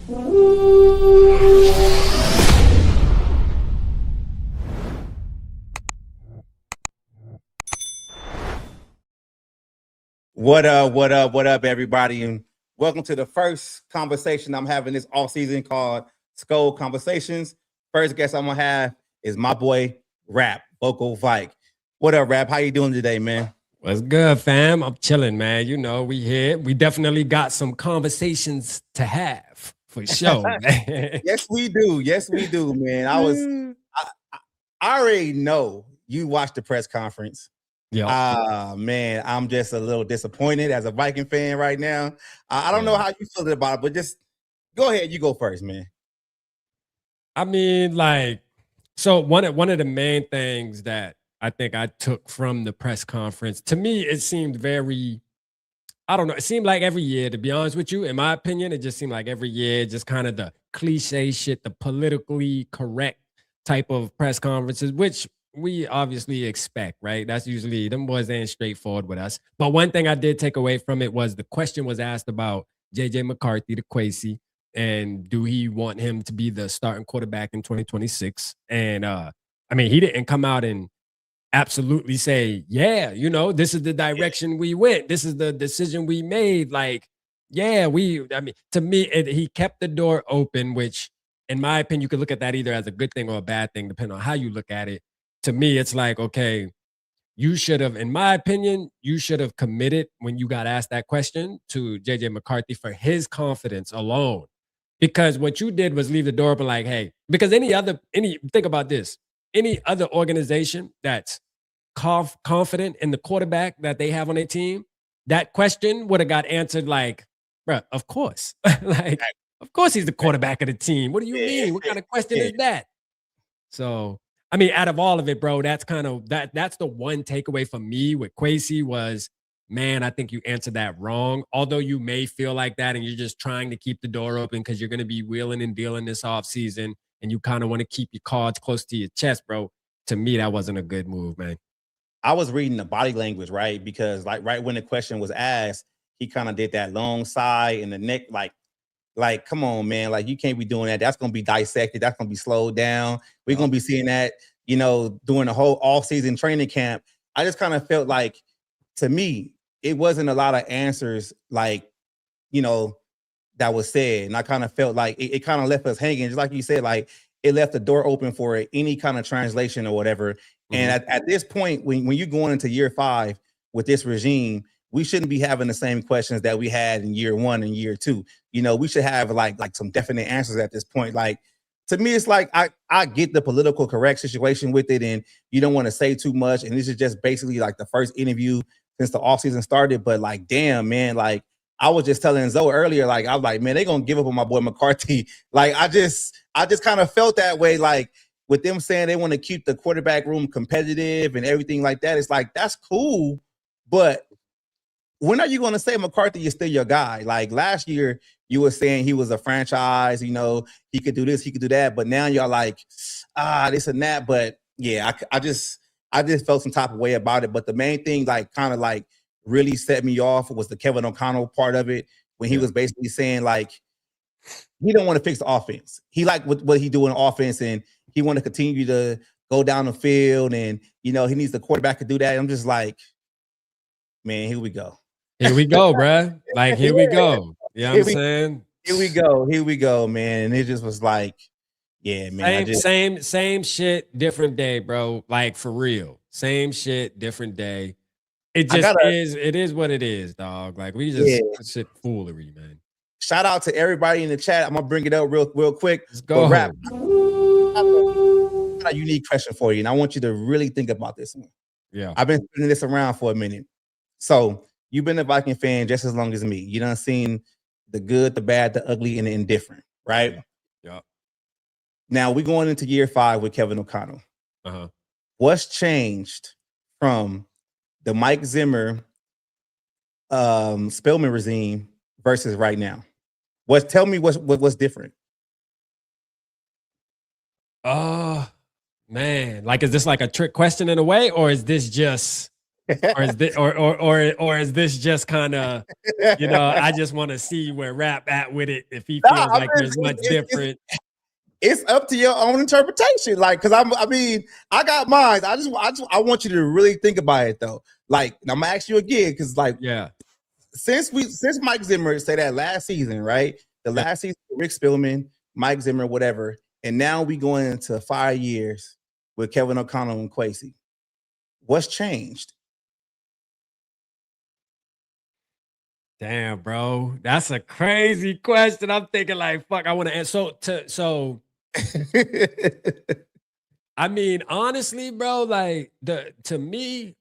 What up, what up, what up, everybody? And welcome to the first conversation I'm having this off season called Skull Conversations. First guest I'm gonna have is my boy Rap, Vocal Vike. What up, Rap? How you doing today, man? What's good, fam? I'm chilling, man. You know, we here. We definitely got some conversations to have for sure, man. Yes, we do. Yes, we do, man. I already know you watched the press conference. Yeah. Man, I'm just a little disappointed as a Viking fan right now. I don't know how you feel about it, but just go ahead. You go first, man. I mean, like, so one of the main things that I think I took from the press conference, to me, it seemed very, I don't know, it seemed like every year, to be honest with you, in my opinion, it just seemed like every year, just kind of the cliche shit, the politically correct type of press conferences, which we obviously expect, right? That's usually, them boys ain't straightforward with us. But one thing I did take away from it was the question was asked about JJ McCarthy to Quasey, and do he want him to be the starting quarterback in 2026? And I mean, he didn't come out and absolutely say, yeah, you know, this is the direction we went. This is the decision we made. Like, yeah, I mean, to me, he kept the door open, which in my opinion, you could look at that either as a good thing or a bad thing, depending on how you look at it. To me, it's like, okay, you should have, in my opinion, you should have committed when you got asked that question to JJ McCarthy for his confidence alone. Because what you did was leave the door open, like, hey, because think about this, any other organization that's confident in the quarterback that they have on their team, that question would have got answered like, bro, of course. Like, of course he's the quarterback of the team. What do you mean? What kind of question is that? So, I mean, out of all of it, bro, that's kind of that's the one takeaway for me with Quasey was, man, I think you answered that wrong. Although you may feel like that and you're just trying to keep the door open because you're going to be wheeling and dealing this off season and you kind of want to keep your cards close to your chest, bro. To me, that wasn't a good move, man. I was reading the body language, right? Because like right when the question was asked, he kind of did that long sigh in the neck, like, come on, man, like you can't be doing that. That's gonna be dissected, that's gonna be slowed down. We're gonna be seeing that, you know, during the whole all-season training camp. I just kind of felt like, to me, it wasn't a lot of answers, like, you know, that was said. And I kind of felt like it kind of left us hanging, just like you said, like it left the door open for any kind of translation or whatever. And at this point, when you're going into year 5 with this regime, we shouldn't be having the same questions that we had in year 1 and year 2. You know, we should have like some definite answers at this point. Like, to me, it's like I get the political correct situation with it, and you don't want to say too much. And this is just basically like the first interview since the offseason started. But like, damn, man, like I was just telling Zoe earlier, like I was like, man, they're gonna give up on my boy McCarthy. Like I just kind of felt that way, like with them saying they want to keep the quarterback room competitive and everything like that. It's like, that's cool, but when are you going to say McCarthy is still your guy? Like last year, you were saying he was a franchise, you know, he could do this, he could do that. But now y'all like, this and that. But yeah, I just felt some type of way about it. But the main thing, like, kind of like really set me off was the Kevin O'Connell part of it, when he was basically saying like, he don't want to fix the offense. He like what he do in offense, and he want to continue to go down the field, and you know, he needs the quarterback to do that. I'm just like, man, here we go. Here we go, bruh. Like, here we go. You know what I'm saying? Here we go, man. And it just was like, yeah, man. Same shit, different day, bro. Like, for real. Same shit, different day. It just it is what it is, dog. Like, we just shit foolery, man. Shout out to everybody in the chat. I'm gonna bring it up real quick. Let's go. Rap, I have a unique question for you, and I want you to really think about this one. Yeah. I've been spinning this around for a minute. So you've been a Viking fan just as long as me. You done seen the good, the bad, the ugly, and the indifferent, right? Yeah. Now we're going into year 5 with Kevin O'Connell. What's changed from the Mike Zimmer Spellman regime versus right now? Tell me what's different. Man, like, is this like a trick question in a way, or is this just or is this or is this just kind of, you know, I just want to see where Rap at with it if he Nah, feels I like mean, there's much different. it's up to your own interpretation. Like, cause I mean, I got mine. I want you to really think about it though. Like, I'm gonna ask you again, cause like, Yeah. since Mike Zimmer said that last season, right? The Yeah. last season, Rick Spielman, Mike Zimmer, whatever, and now we going into 5 years with Kevin O'Connell and Kwesi. What's changed? Damn, bro. That's a crazy question. I'm thinking like, fuck, I want to answer. So I mean, honestly, bro, like to me,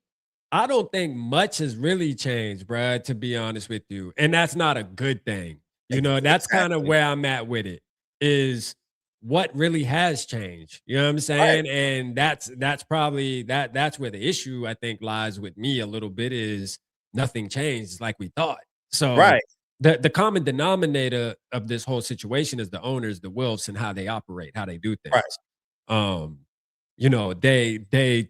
I don't think much has really changed, bro, to be honest with you. And that's not a good thing. You know, that's kind of Exactly. where I'm at with it, is what really has changed. You know what I'm Right. saying? And that's probably that's where the issue I think lies with me a little bit, is nothing changed like we thought. So Right. the common denominator of this whole situation is the owners, the Wilfs, and how they operate, how they do Right. things. Um, you know, they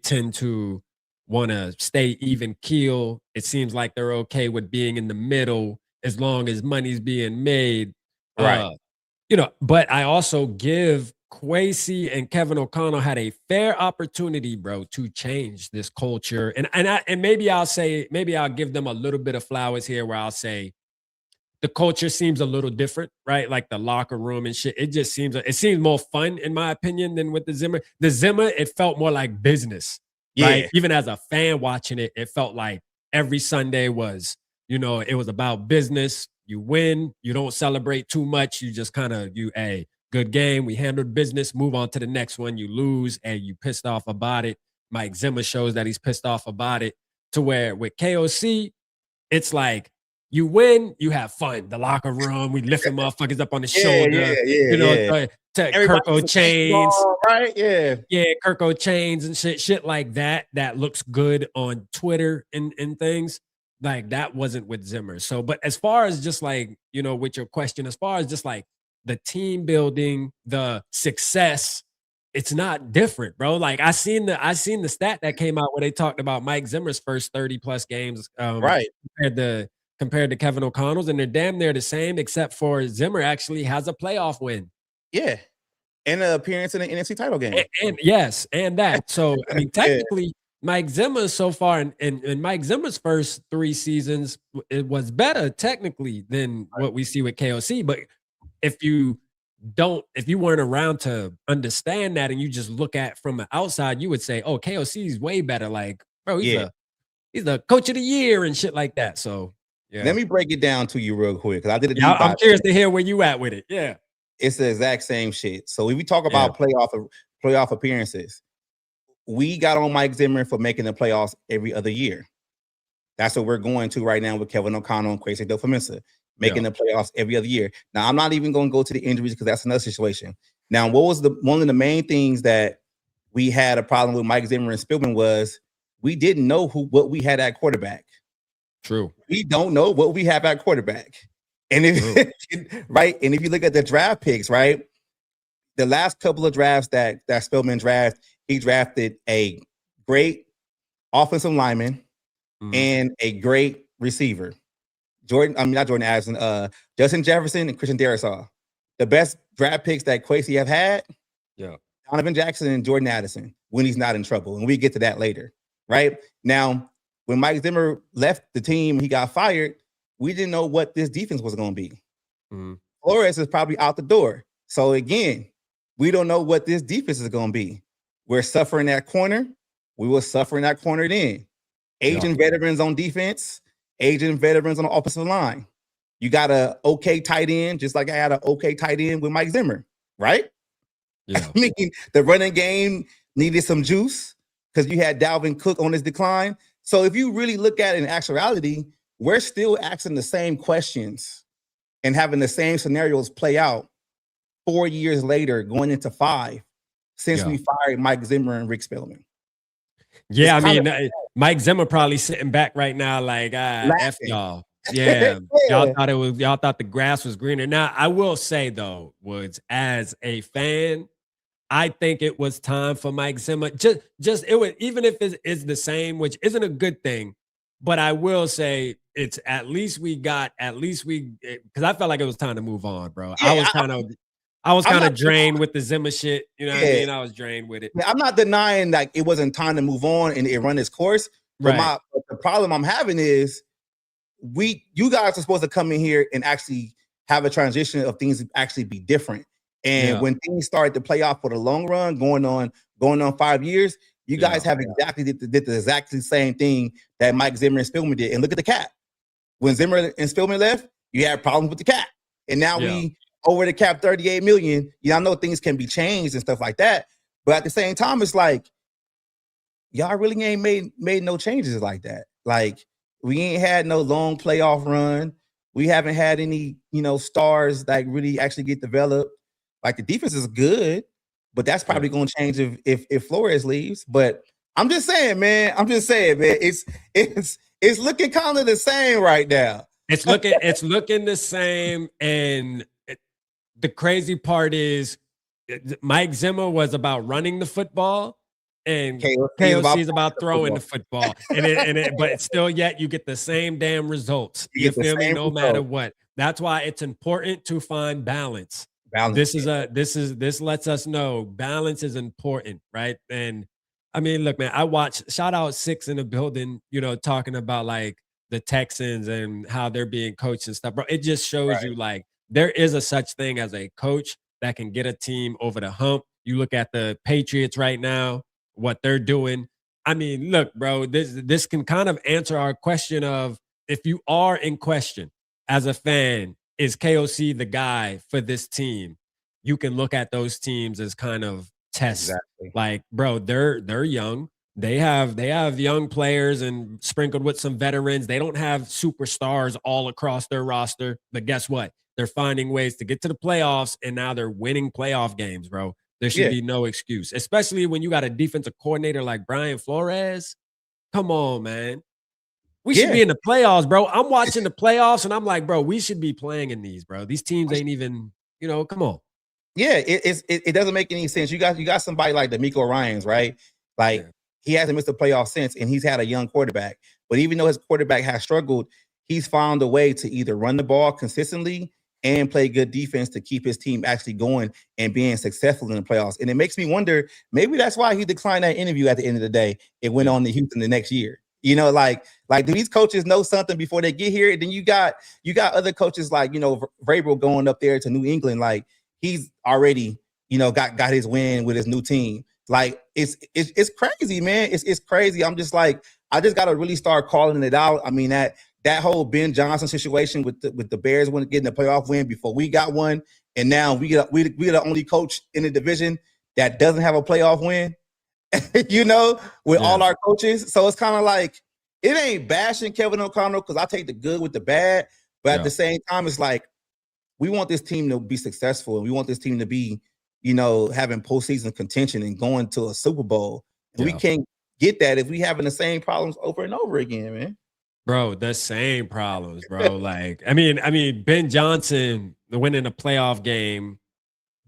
tend to want to stay even keel. It seems like they're okay with being in the middle as long as money's being made. Right. Uh, you know, but I also give Kwesi and Kevin O'Connell had a fair opportunity, bro, to change this culture. And maybe I'll give them a little bit of flowers here, where I'll say the culture seems a little different, right? Like the locker room and shit. It seems more fun, in my opinion, than with the Zimmer. The Zimmer, it felt more like business, right? Yeah. Even as a fan watching it, it felt like every Sunday was, you know, it was about business. You win, you don't celebrate too much. You just kind of, hey, good game. We handled business, move on to the next one. You lose, and you pissed off about it. Mike Zimmer shows that he's pissed off about it, to where with KOC, it's like, you win, you have fun. The locker room, we lifting motherfuckers up on the Yeah. shoulder, Yeah. you know, Yeah. to Everybody Kirko chains. right? Yeah. Yeah, Kirko chains and shit like that. That looks good on Twitter and things. Like, that wasn't with Zimmer. So, but as far as just like, you know, with your question, as far as just like the team building, the success, it's not different, bro. Like, I seen the stat that came out where they talked about Mike Zimmer's first 30 plus games, Right. compared to Kevin O'Connell's, and they're damn near the same, except for Zimmer actually has a playoff win. Yeah. And an appearance in the NFC title game. And yes, and that. So, I mean, Yeah. technically, Mike Zimmer so far in Mike Zimmer's first 3 seasons, it was better technically than what we see with KOC. But if you weren't around to understand that, and you just look at from the outside, you would say, "Oh, KOC is way better." Like, bro, Yeah. he's the coach of the year and shit like that. So, yeah. Let me break it down to you real quick, because I did a Yeah, deep I'm dive. curious to hear where you at with it. Yeah. It's the exact same shit. So if we talk about playoff appearances, we got on Mike Zimmer for making the playoffs every other year. That's what we're going to right now with Kevin O'Connell and Kwesi Adofo-Mensah, making the playoffs every other year. Now, I'm not even going to go to the injuries, because that's another situation. Now, what was one of the main things that we had a problem with Mike Zimmer and Spielman was we didn't know what we had at quarterback. True. We don't know what we have at quarterback. And if right, and if you look at the draft picks, right, the last couple of drafts that Spellman drafted, he drafted a great offensive lineman and a great receiver. Not Jordan Addison, Justin Jefferson and Christian Darrisaw. The best draft picks that Kwesi have had, Donovan Jackson and Jordan Addison, when he's not in trouble. And we get to that later, right? Now, when Mike Zimmer left the team, he got fired, we didn't know what this defense was going to be. Flores is probably out the door. So again, we don't know what this defense is going to be. We're suffering that corner. We were suffering that corner then. Aging veterans on defense, aging veterans on the offensive line. You got a okay tight end, just like I had an okay tight end with Mike Zimmer, right? Yeah. I mean, the running game needed some juice because you had Dalvin Cook on his decline. So if you really look at it in actuality, we're still asking the same questions and having the same scenarios play out 4 years later, going into 5, since we fired Mike Zimmer and Rick Spielman. Yeah, I mean, Mike Zimmer probably sitting back right now like, F y'all. Yeah. Y'all thought the grass was greener. Now, I will say though, Woods, as a fan, I think it was time for Mike Zimmer. Just it would, even if it's the same, which isn't a good thing, but I will say it's at least because I felt like it was time to move on, bro. Yeah, I was I'm kind not of drained with the Zimmer shit. You know what I yeah, mean? I was drained with it. yeah, I'm not denying like it wasn't time to move on and it run its course. But Right. but the problem I'm having is you guys are supposed to come in here and actually have a transition of things actually be different. And Yeah. when things started to play out for the long run, going on 5 years, you guys Yeah. have exactly did the exactly same thing that Mike Zimmer and Spielman did. And look at the cap. When Zimmer and Spielman left, you had problems with the cap. And now Yeah. we over the cap 38 million. I know things can be changed and stuff like that. But at the same time, it's like y'all really ain't made no changes like that. Like we ain't had no long playoff run. We haven't had any, stars that really actually get developed. Like the defense is good, but that's probably going to change if Flores leaves. But I'm just saying, man. It's looking kind of the same right now. It's looking the same, and the crazy part is Mike Zimmer was about running the football, and KOC is about throwing the football. But still, yet you get the same damn results. You feel me? No matter what. That's why it's important to find balance. This lets us know balance is important, right? And I mean, look, man, I watched shout out Six in the building, talking about like the Texans and how they're being coached and stuff, bro. It just shows you like there is a such thing as a coach that can get a team over the hump. You look at the Patriots right now, what they're doing. I mean, look, bro, this can kind of answer our question of if you are in question as a fan, is KOC the guy for this team? You can look at those teams as kind of tests. Exactly. Like, bro, they're young. They have young players and sprinkled with some veterans. They don't have superstars all across their roster, but guess what? They're finding ways to get to the playoffs, and now they're winning playoff games, bro. There should be no excuse, especially when you got a defensive coordinator like Brian Flores. Come on, man. We should be in the playoffs, bro. I'm watching the playoffs, and I'm like, bro, we should be playing in these, bro. These teams ain't even, come on. Yeah, it doesn't make any sense. You got somebody like DeMeco Ryans, right? Like he hasn't missed a playoff since, and he's had a young quarterback. But even though his quarterback has struggled, he's found a way to either run the ball consistently and play good defense to keep his team actually going and being successful in the playoffs. And it makes me wonder, maybe that's why he declined that interview at the end of the day. It went on to Houston the next year. Like do these coaches know something before they get here? And then you got other coaches like, Vrabel going up there to New England. Like he's already, got his win with his new team. Like it's crazy, man. It's crazy. I'm just like, I just got to really start calling it out. I mean, that whole Ben Johnson situation with the Bears getting a playoff win before we got one, and now we're the only coach in the division that doesn't have a playoff win. With all our coaches. So it's kind of like it ain't bashing Kevin O'Connell because I take the good with the bad, but at the same time, it's like we want this team to be successful and we want this team to be, having postseason contention and going to a Super Bowl. And we can't get that if we having the same problems over and over again, man. Bro, the same problems, bro. Like, I mean, Ben Johnson winning a playoff game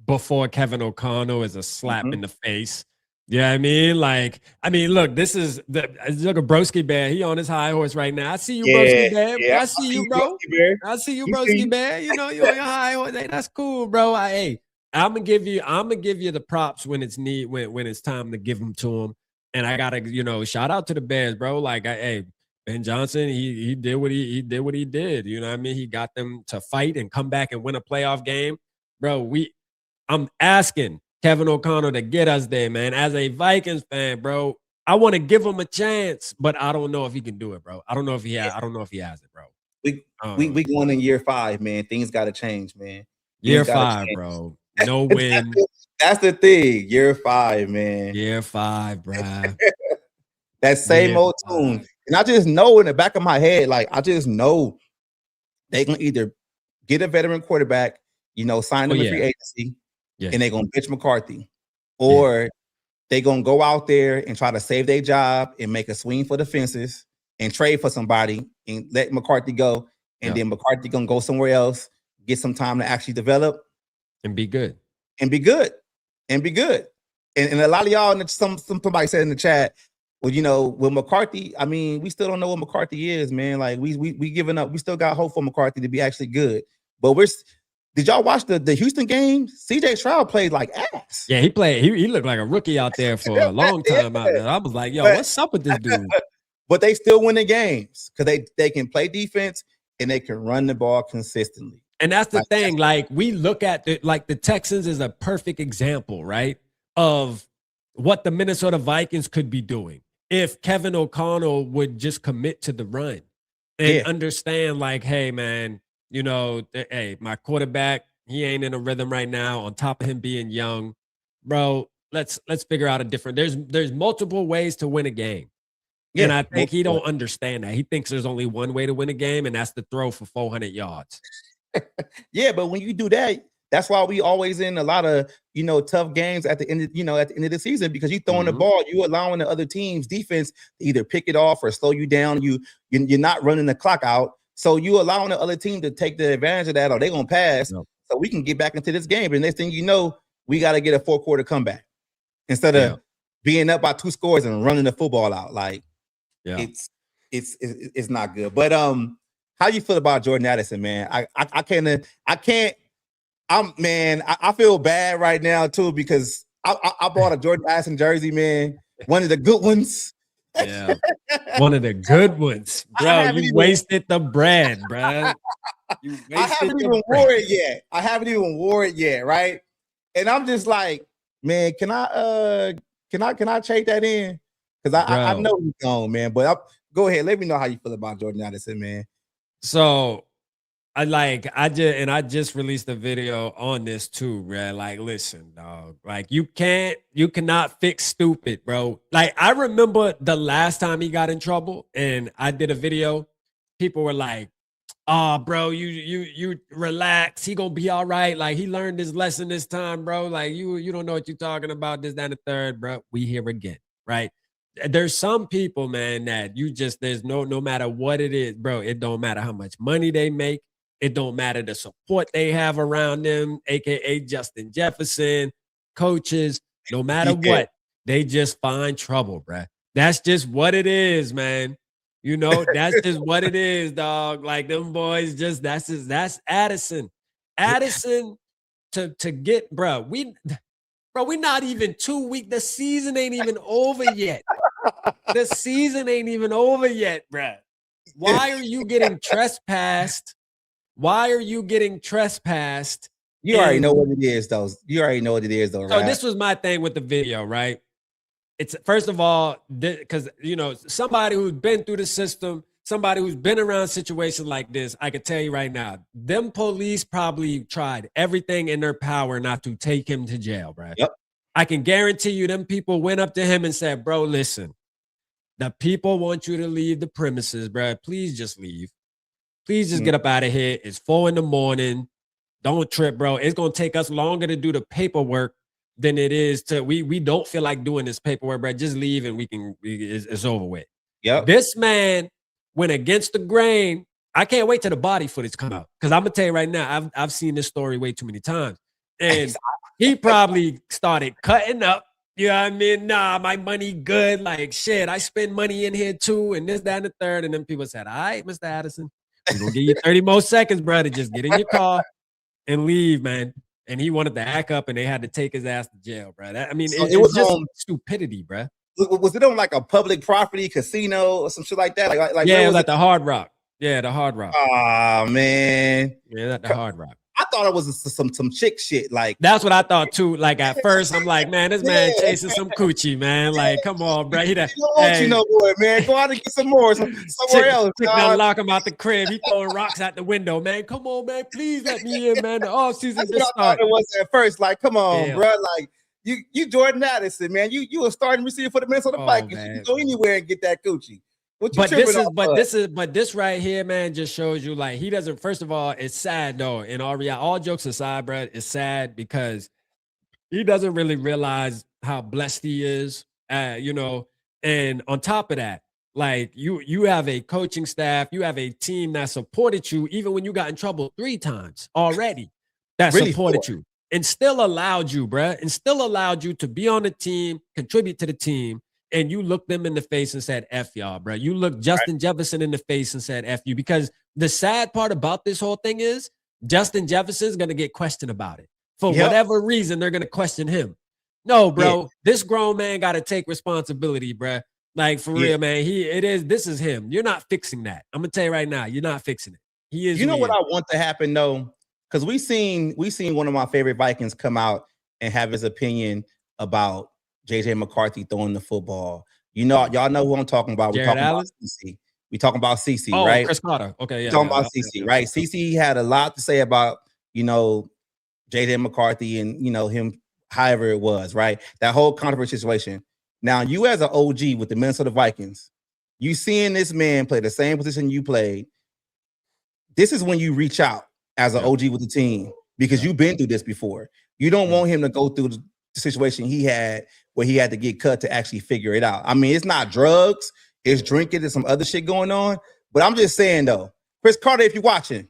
before Kevin O'Connell is a slap in the face. Yeah, I mean, look, this is look at Broski Bear. He on his high horse right now. I see you, Broski Bear. Yeah, I see you, bro. I see you, Broski Bear. You on your high horse. Hey, that's cool, bro. I'm gonna give you the props when it's when it's time to give them to him. And I gotta, shout out to the Bears, bro. Like, Ben Johnson, he did what he did. You know what I mean? He got them to fight and come back and win a playoff game, bro. I'm asking Kevin O'Connell to get us there, man. As a Vikings fan, bro, I want to give him a chance, but I don't know if he can do it, bro. I don't know if he has it, bro. We going in year 5, man. Things got to change, man. Year 5, bro. No win. That's the thing. Year 5, man. Year 5, bro. That same old tune. And I just know in the back of my head, like I just know they can either get a veteran quarterback, sign them in free agency. Yeah. And they're going to bitch McCarthy, or they're going to go out there and try to save their job and make a swing for the fences and trade for somebody and let McCarthy go. And then McCarthy going to go somewhere else, get some time to actually develop. And be good. And be good. and a lot of y'all, somebody said in the chat, well, you know, with McCarthy, I mean, we still don't know what McCarthy is, man. Like we giving up. We still got hope for McCarthy to be actually good. But did y'all watch the Houston game? CJ Stroud played like ass. Yeah, he played. He looked like a rookie out there for a long time out there. I was like, yo, what's up with this dude? But they still win the games because they can play defense and they can run the ball consistently. And that's the thing. Like we look at the Texans is a perfect example, right, of what the Minnesota Vikings could be doing if Kevin O'Connell would just commit to the run and understand, like, hey, man, you know, hey, my quarterback, he ain't in a rhythm right now. On top of him being young, bro, let's figure out a different. There's multiple ways to win a game. Yeah, and I think he don't understand that. He thinks there's only one way to win a game, and that's to throw for 400 yards. Yeah, but when you do that, that's why we always in a lot of, you know, tough games at the end of, you know, at the end of the season, because you throwing the ball, you allowing the other team's defense to either pick it off or slow you down. You're not running the clock out. So you allowing the other team to take the advantage of that, or they're gonna pass. So we can get back into this game. And next thing you know, we got to get a 4-quarter comeback instead of being up by 2 scores and running the football out. Like it's not good. But how you feel about Jordan Addison, man? I feel bad right now too, because I bought a Jordan Addison jersey, man. One of the good ones. Yeah, one of the good ones, bro. You wasted the bread, bro. I haven't even wore it yet, right? And I'm just like, man, can I trade that in? Because I know he's gone, man. But go ahead, let me know how you feel about Jordan Addison, man. So I just released a video on this too, bro. Like, listen, dog. Like, you cannot fix stupid, bro. Like, I remember the last time he got in trouble, and I did a video. People were like, "Oh, bro, you relax. He gonna be all right. Like, he learned his lesson this time, bro. Like, you don't know what you're talking about. This, that, and the third, bro. We here again, right?" There's some people, man, that there's no matter what it is, bro. It don't matter how much money they make. It don't matter the support they have around them, aka Justin Jefferson, coaches. No matter what, they just find trouble, bro. That's just what it is, man. You know, that's just what it is, dog. Like, them boys, that's Addison. Addison to get, bro. We not even 2 weeks. The season ain't even over yet. The season ain't even over yet, bro. Why are you getting trespassed? Why are you getting trespassed? You already know what it is, though. So right? This was my thing with the video, right? It's, first of all, because, you know, somebody who's been through the system, somebody who's been around situations like this, I can tell you right now, them police probably tried everything in their power not to take him to jail, bro. Yep. I can guarantee you them people went up to him and said, bro, listen, the people want you to leave the premises, bro. Please just leave. Please just get up out of here. It's 4 a.m. Don't trip, bro. It's going to take us longer to do the paperwork than it is to, we don't feel like doing this paperwork, bro. Just leave and it's over with. Yep. This man went against the grain. I can't wait till the body footage come out, because I'm going to tell you right now, I've seen this story way too many times. And he probably started cutting up. You know what I mean? Nah, my money good. Like, shit, I spend money in here too, and this, that, and the third. And then people said, all right, Mr. Addison, we're going to give you 30 more seconds, bro, to just get in your car and leave, man. And he wanted to hack up, and they had to take his ass to jail, bro. It was just stupidity, bro. Was it on like a public property casino or some shit like that? Like yeah, it was at the Hard Rock. Yeah, the Hard Rock. Oh, man. Yeah, at the Hard Rock. I thought it was some chick shit. Like, that's what I thought too. Like, at first, I'm like, man, this man chasing some coochie, man. Like, come on, bro. Don't want you no more, man. Go out and get some more somewhere else. Chick done lock him out the crib. He throwing rocks out the window, man. Come on, man. Please let me in, man. The off season just started. I thought it was at first. Like, come on, bro. Like, you Jordan Addison, man. You a starting receiver for the Minnesota Vikings. You can go anywhere and get that coochie. But this right here, man, just shows you, like, he doesn't. First of all, it's sad though. In all reality, all jokes aside, bro, it's sad because he doesn't really realize how blessed he is. You know, and on top of that, like, you have a coaching staff, you have a team that supported you even when you got in trouble 3 times already. That really supported you. and still allowed you, bruh, and still allowed you to be on the team, contribute to the team, and you looked them in the face and said, F y'all, bruh. You looked Justin Jefferson in the face and said, F you. Because the sad part about this whole thing is Justin Jefferson is going to get questioned about it. For whatever reason, they're going to question him. No, bro, this grown man got to take responsibility, bruh. Like, for real, man. This is him. You're not fixing that. I'm going to tell you right now, you're not fixing it. He is. You know what I want to happen, though? Because we seen one of my favorite Vikings come out and have his opinion about JJ McCarthy throwing the football. You know, y'all know who I'm talking about. We're talking about CC. We talking about CC, right? Chris Carter. Okay, yeah. We're talking about CC, right? CC had a lot to say about, you know, JJ McCarthy and, you know, him, however it was, right? That whole controversial situation. Now, you as an OG with the Minnesota Vikings, you seeing this man play the same position you played. This is when you reach out as an OG with the team, because you've been through this before. You don't want him to go through the situation he had where he had to get cut to actually figure it out. I mean, it's not drugs, it's drinking, there's some other shit going on. But I'm just saying, though, Chris Carter, if you're watching,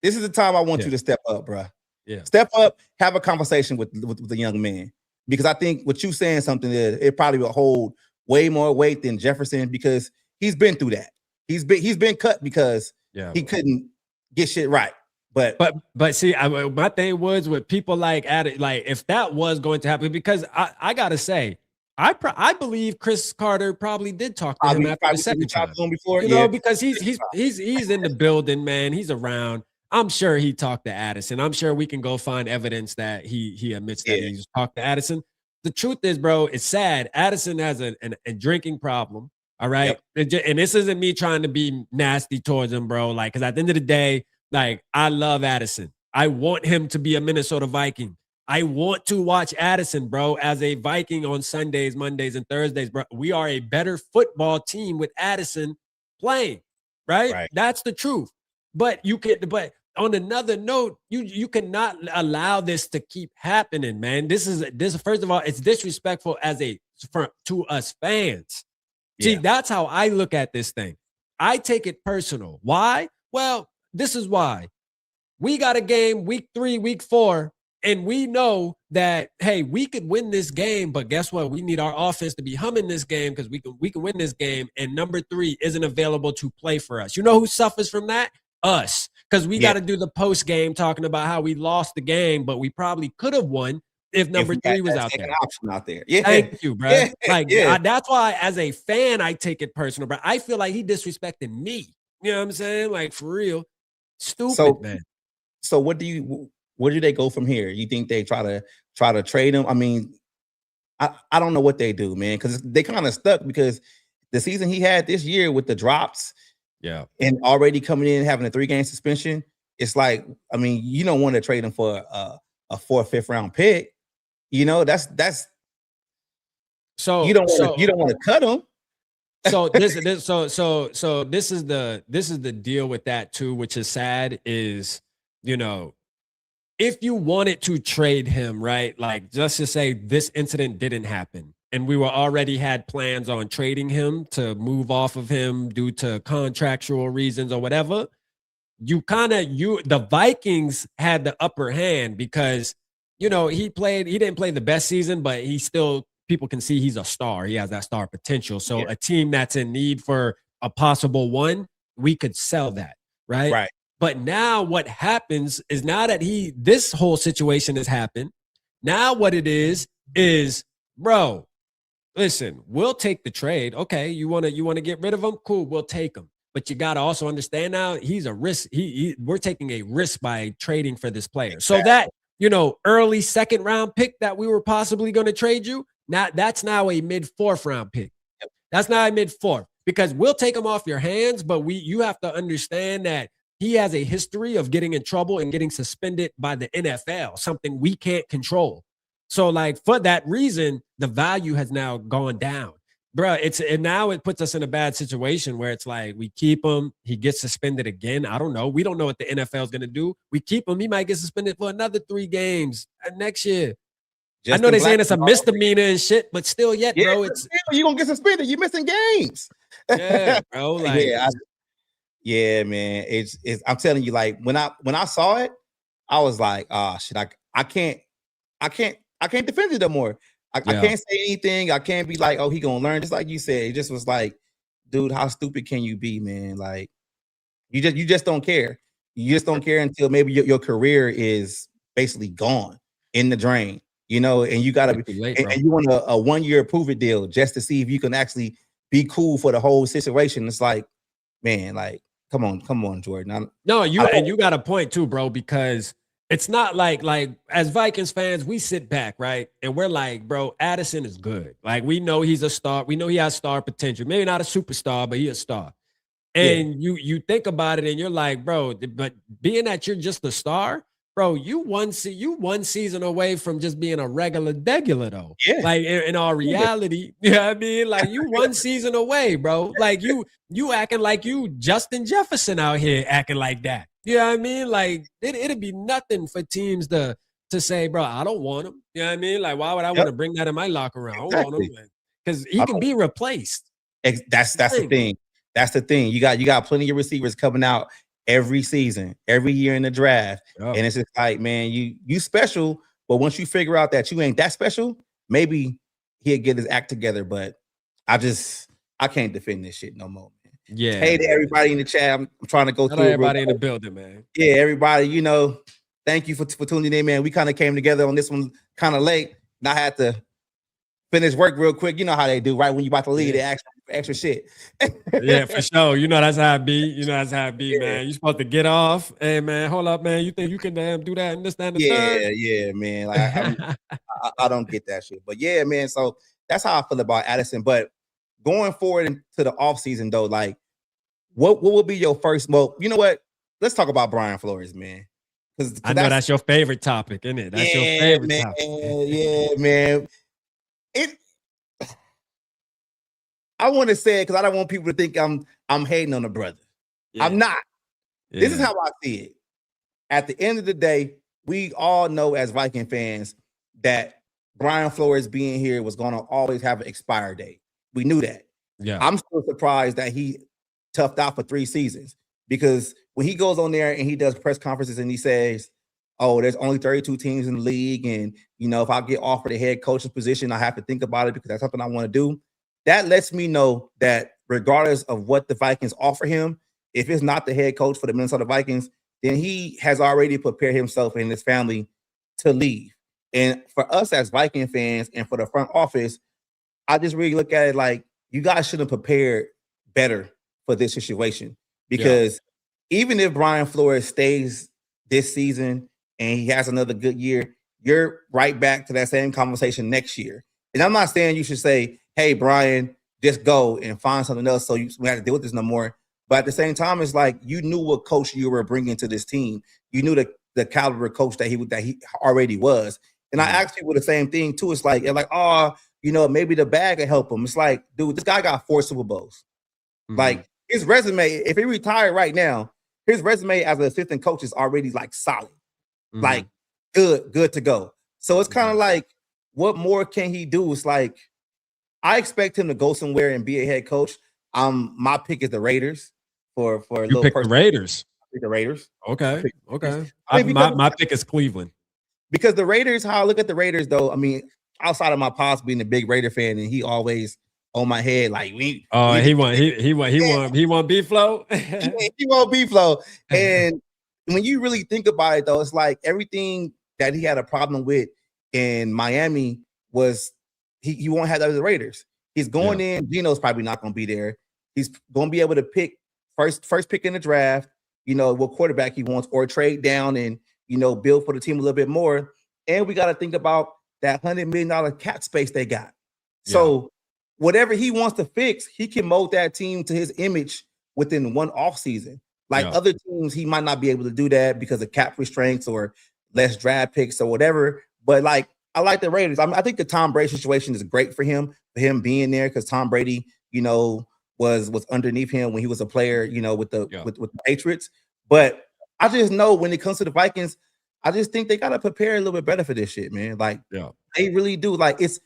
this is the time I want you to step up, bro. Yeah. Step up, have a conversation with the young man. Because I think what you saying something is, it probably will hold way more weight than Jefferson, because he's been through that. He's been cut because he couldn't get shit right. But see, my thing was with people like if that was going to happen, because I gotta say, I believe Chris Carter probably did talk to him after the second time before, you know, because he's in the building, man. He's around. I'm sure he talked to Addison. I'm sure we can go find evidence that he admits that he's talked to Addison. The truth is, bro, it's sad. Addison has a drinking problem. All right, and this isn't me trying to be nasty towards him, bro. Like, because at the end of the day, like, I love Addison. I want him to be a Minnesota Viking. I want to watch Addison, bro, as a Viking on Sundays, Mondays, and Thursdays, bro. We are a better football team with Addison playing, right? That's the truth. But on another note, you cannot allow this to keep happening, man. This first of all, it's disrespectful to us fans. See, that's how I look at this thing. I take it personal. Why? Well, this is why. We got a game week 3, week 4, and we know that, hey, we could win this game, but guess what? We need our offense to be humming this game because we can win this game, and number 3 isn't available to play for us. You know who suffers from that? Us. Because we got to do the post game talking about how we lost the game, but we probably could have won if number 3 was out there. Option out there. Yeah. Thank you, bro. That's why, as a fan, I take it personal, bro. I feel like he disrespected me. You know what I'm saying? Like, for real. Stupid, man. So where do they go from here? You think they try to trade him? I mean, I don't know what they do, man, because they kind of stuck, because the season he had this year with the drops, and already coming in having a 3-game suspension, it's like, I mean, you don't want to trade him for a 4th, 5th round pick. You know, that's so you don't want to cut him. So this is the deal with that too, which is sad, is, you know, if you wanted to trade him, right? Like, just to say this incident didn't happen, and we were already had plans on trading him to move off of him due to contractual reasons or whatever, the Vikings had the upper hand because, you know, he didn't play the best season, but he still, people can see he's a star. He has that star potential. So a team that's in need for a possible one, we could sell that, right? Right. But now what happens is, now that this whole situation has happened, now what it is, bro, listen, we'll take the trade. Okay, you want to get rid of him? Cool, we'll take him. But you got to also understand now, he's a risk. We're taking a risk by trading for this player. Exactly. So that, you know, early 2nd round pick that we were possibly going to trade you, that's now a mid 4th round pick. That's now a mid 4th, because we'll take him off your hands, but you have to understand that he has a history of getting in trouble and getting suspended by the NFL, something we can't control. So, like, for that reason, the value has now gone down. Bruh, and now it puts us in a bad situation where it's like, we keep him, he gets suspended again. I don't know. We don't know what the NFL is going to do. We keep him, he might get suspended for another 3 games next year. I know they're saying it's a misdemeanor and shit, but still, bro, it's you're going to get suspended. You're missing games. Yeah, bro. Like, yeah, man. It's I'm telling you, like, when I saw it, I was like, oh shit, I can't I can't defend it no more. I can't say anything. I can't be like, oh, he gonna learn. Just like you said, it just was like, dude, how stupid can you be, man? Like, you just don't care. You just don't care until maybe your career is basically gone in the drain, and you gotta Too late, and you want a 1 year prove it deal just to see if you can actually be cool for the whole situation. It's like, man, like, come on, Jordan. You got a point too, bro, because it's not like as Vikings fans, we sit back, right? And we're like, bro, Addison is good. Like, we know he's a star. We know he has star potential. Maybe not a superstar, but he's a star. And you think about it and you're like, bro, but being that you're just a star, bro, you one season away from just being a regular though. Yeah. Like in all reality, you know what I mean? Like, you one season away, bro. Like, you acting like you Justin Jefferson out here acting like that. You know what I mean? Like, it'd be nothing for teams to say, bro, I don't want him. You know what I mean? Like, why would I want to bring that in my locker room? I don't want him, because he can be replaced. That's the thing. That's the thing. You got plenty of receivers coming out every season, every year in the draft. And it's just like, man, you special, but once you figure out that you ain't that special, maybe he'll get his act together. But I can't defend this shit no more, man. Yeah. Hey to everybody in the chat. I'm trying to go through everybody in the building, man. Yeah, everybody, thank you for tuning in, man. We kind of came together on this one kind of late, and I had to finish work real quick. You know how they do, right? When you about to leave, they ask extra shit. Yeah, for sure. That's how it be. Man. You supposed to get off. Hey, man, hold up, man. You think you can do that and this, that, and the third? Yeah, man. Like, I don't get that shit. But yeah, man. So that's how I feel about Addison. But going forward into the offseason, though, like, what will be your first? Well, you know what? Let's talk about Brian Flores, man. Because I know that's your favorite topic, isn't it? That's your favorite topic. Yeah, man. I want to say it because I don't want people to think I'm hating on the brother. Yeah. I'm not. Yeah. This is how I see it. At the end of the day, we all know as Viking fans that Brian Flores being here was going to always have an expire date. We knew that. Yeah. I'm still surprised that he toughed out for 3 seasons, because when he goes on there and he does press conferences and he says, oh, there's only 32 teams in the league, and if I get offered a head coach's position, I have to think about it because that's something I want to do. That lets me know that regardless of what the Vikings offer him, if it's not the head coach for the Minnesota Vikings, then he has already prepared himself and his family to leave. And for us as Viking fans and for the front office, I just really look at it like, you guys should have prepared better for this situation, because even if Brian Flores stays this season and he has another good year, you're right back to that same conversation next year. And I'm not saying you should say, hey, Brian, just go and find something else so we have to deal with this no more. But at the same time, it's like, you knew what coach you were bringing to this team. You knew the caliber coach that he already was. And I asked people the same thing too. It's like, oh, maybe the bag can help him. It's like, dude, this guy got 4 Super Bowls. Mm-hmm. Like, his resume, if he retired right now, his resume as an assistant coach is already like solid, like good to go. So it's kind of like, what more can he do? It's like, I expect him to go somewhere and be a head coach. My pick is the Raiders for a little. You pick the Raiders. I pick the Raiders. Okay. My pick is Cleveland. Because the Raiders, how I look at the Raiders, though, I mean, outside of my pops being a big Raider fan, and he always on my head like he want beef flow. He want beef flow. And when you really think about it, though, it's like everything that he had a problem with in Miami was he won't have that with the Raiders. He's going in. Geno's probably not going to be there. He's going to be able to pick first pick in the draft, what quarterback he wants, or trade down and, build for the team a little bit more. And we got to think about that $100 million cap space they got. So whatever he wants to fix, he can mold that team to his image within one offseason. Like other teams, he might not be able to do that because of cap restraints or less draft picks or whatever. But like, I like the Raiders. I mean, I think the Tom Brady situation is great for him being there, because Tom Brady, was underneath him when he was a player, with the Patriots. But I just know when it comes to the Vikings, I just think they gotta prepare a little bit better for this shit, man. Like, they really do. Like, it's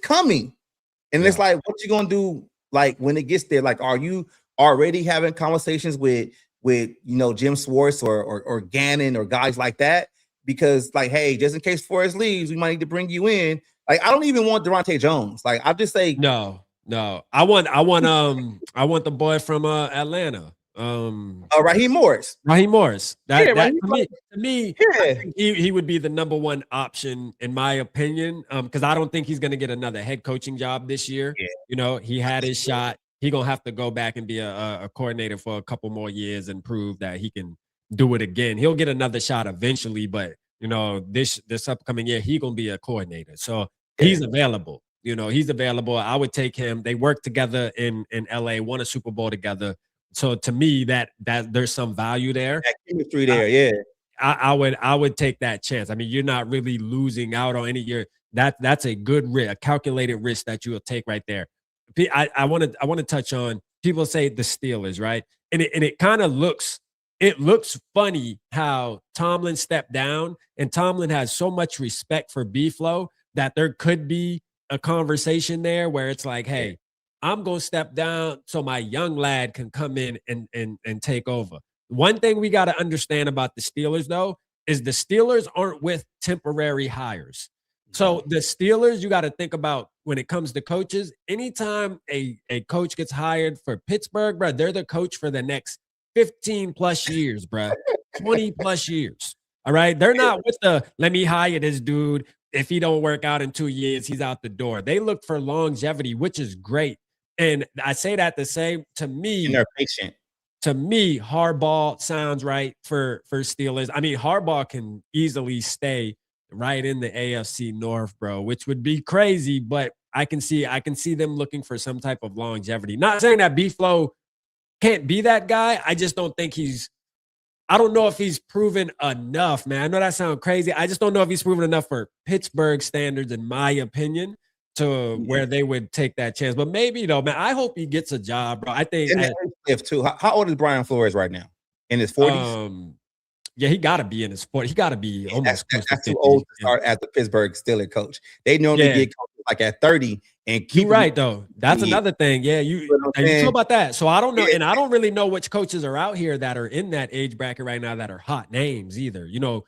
coming, and it's like, what you gonna do? Like, when it gets there, like, are you already having conversations with Jim Schwartz or Gannon or guys like that? because, like, hey, just in case Forrest leaves, we might need to bring you in. Like, I don't even want Devontae Jones. Like, I'll just say No. I want the boy from Atlanta. Raheem Morris. Raheem Morris. Yeah, That Raheem to me, I Yeah. think he would be the number one option in my opinion. Because I don't think he's gonna get another head coaching job this year. Yeah. You know, he had his shot. He gonna have to go back and be a coordinator for a couple more years and prove that he can do it again. He'll get another shot eventually, but you know, this upcoming year, he gonna be a coordinator. So he's available. You know, he's available. I would take him. They worked together in LA, won a Super Bowl together. So to me, that there's some value there. That chemistry there, yeah. I would take that chance. I mean, you're not really losing out on any year. That's a good risk, a calculated risk that you will take right there. I want to touch on, people say the Steelers, right? And it kind of looks funny how Tomlin stepped down, and Tomlin has so much respect for B-Flow that there could be a conversation there where it's like, hey, I'm gonna step down so my young lad can come in and take over. One thing we got to understand about the Steelers, though, is the Steelers aren't with temporary hires. So the Steelers, you got to think about when it comes to coaches, anytime a coach gets hired for Pittsburgh, bro, they're the coach for the next 15 plus years, bro, 20 plus years. All right. They're not with the let me hire this dude. If he don't work out in 2 years, he's out the door. They look for longevity, which is great. And I say that to say, to me, and they're patient. To me, Harbaugh sounds right for Steelers. I mean, Harbaugh can easily stay right in the AFC North, bro, which would be crazy, but I can see them looking for some type of longevity. Not saying that B-Flow can't be that guy. I just don't think I don't know if he's proven enough, man. I know that sounds crazy. I just don't know if he's proven enough for Pittsburgh standards, in my opinion, to where they would take that chance. But maybe, though, man, I hope he gets a job, bro. I think if too. How old is Brian Flores right now? In his 40s? Yeah, he got to be in his 40s. He got to be almost that's too old to start as the Pittsburgh Steelers coach. They normally get coaches like at 30 and keep. You're right, though. That's another thing. Yeah, you talk about that. So I don't know, and I don't really know which coaches are out here that are in that age bracket right now that are hot names either. You know,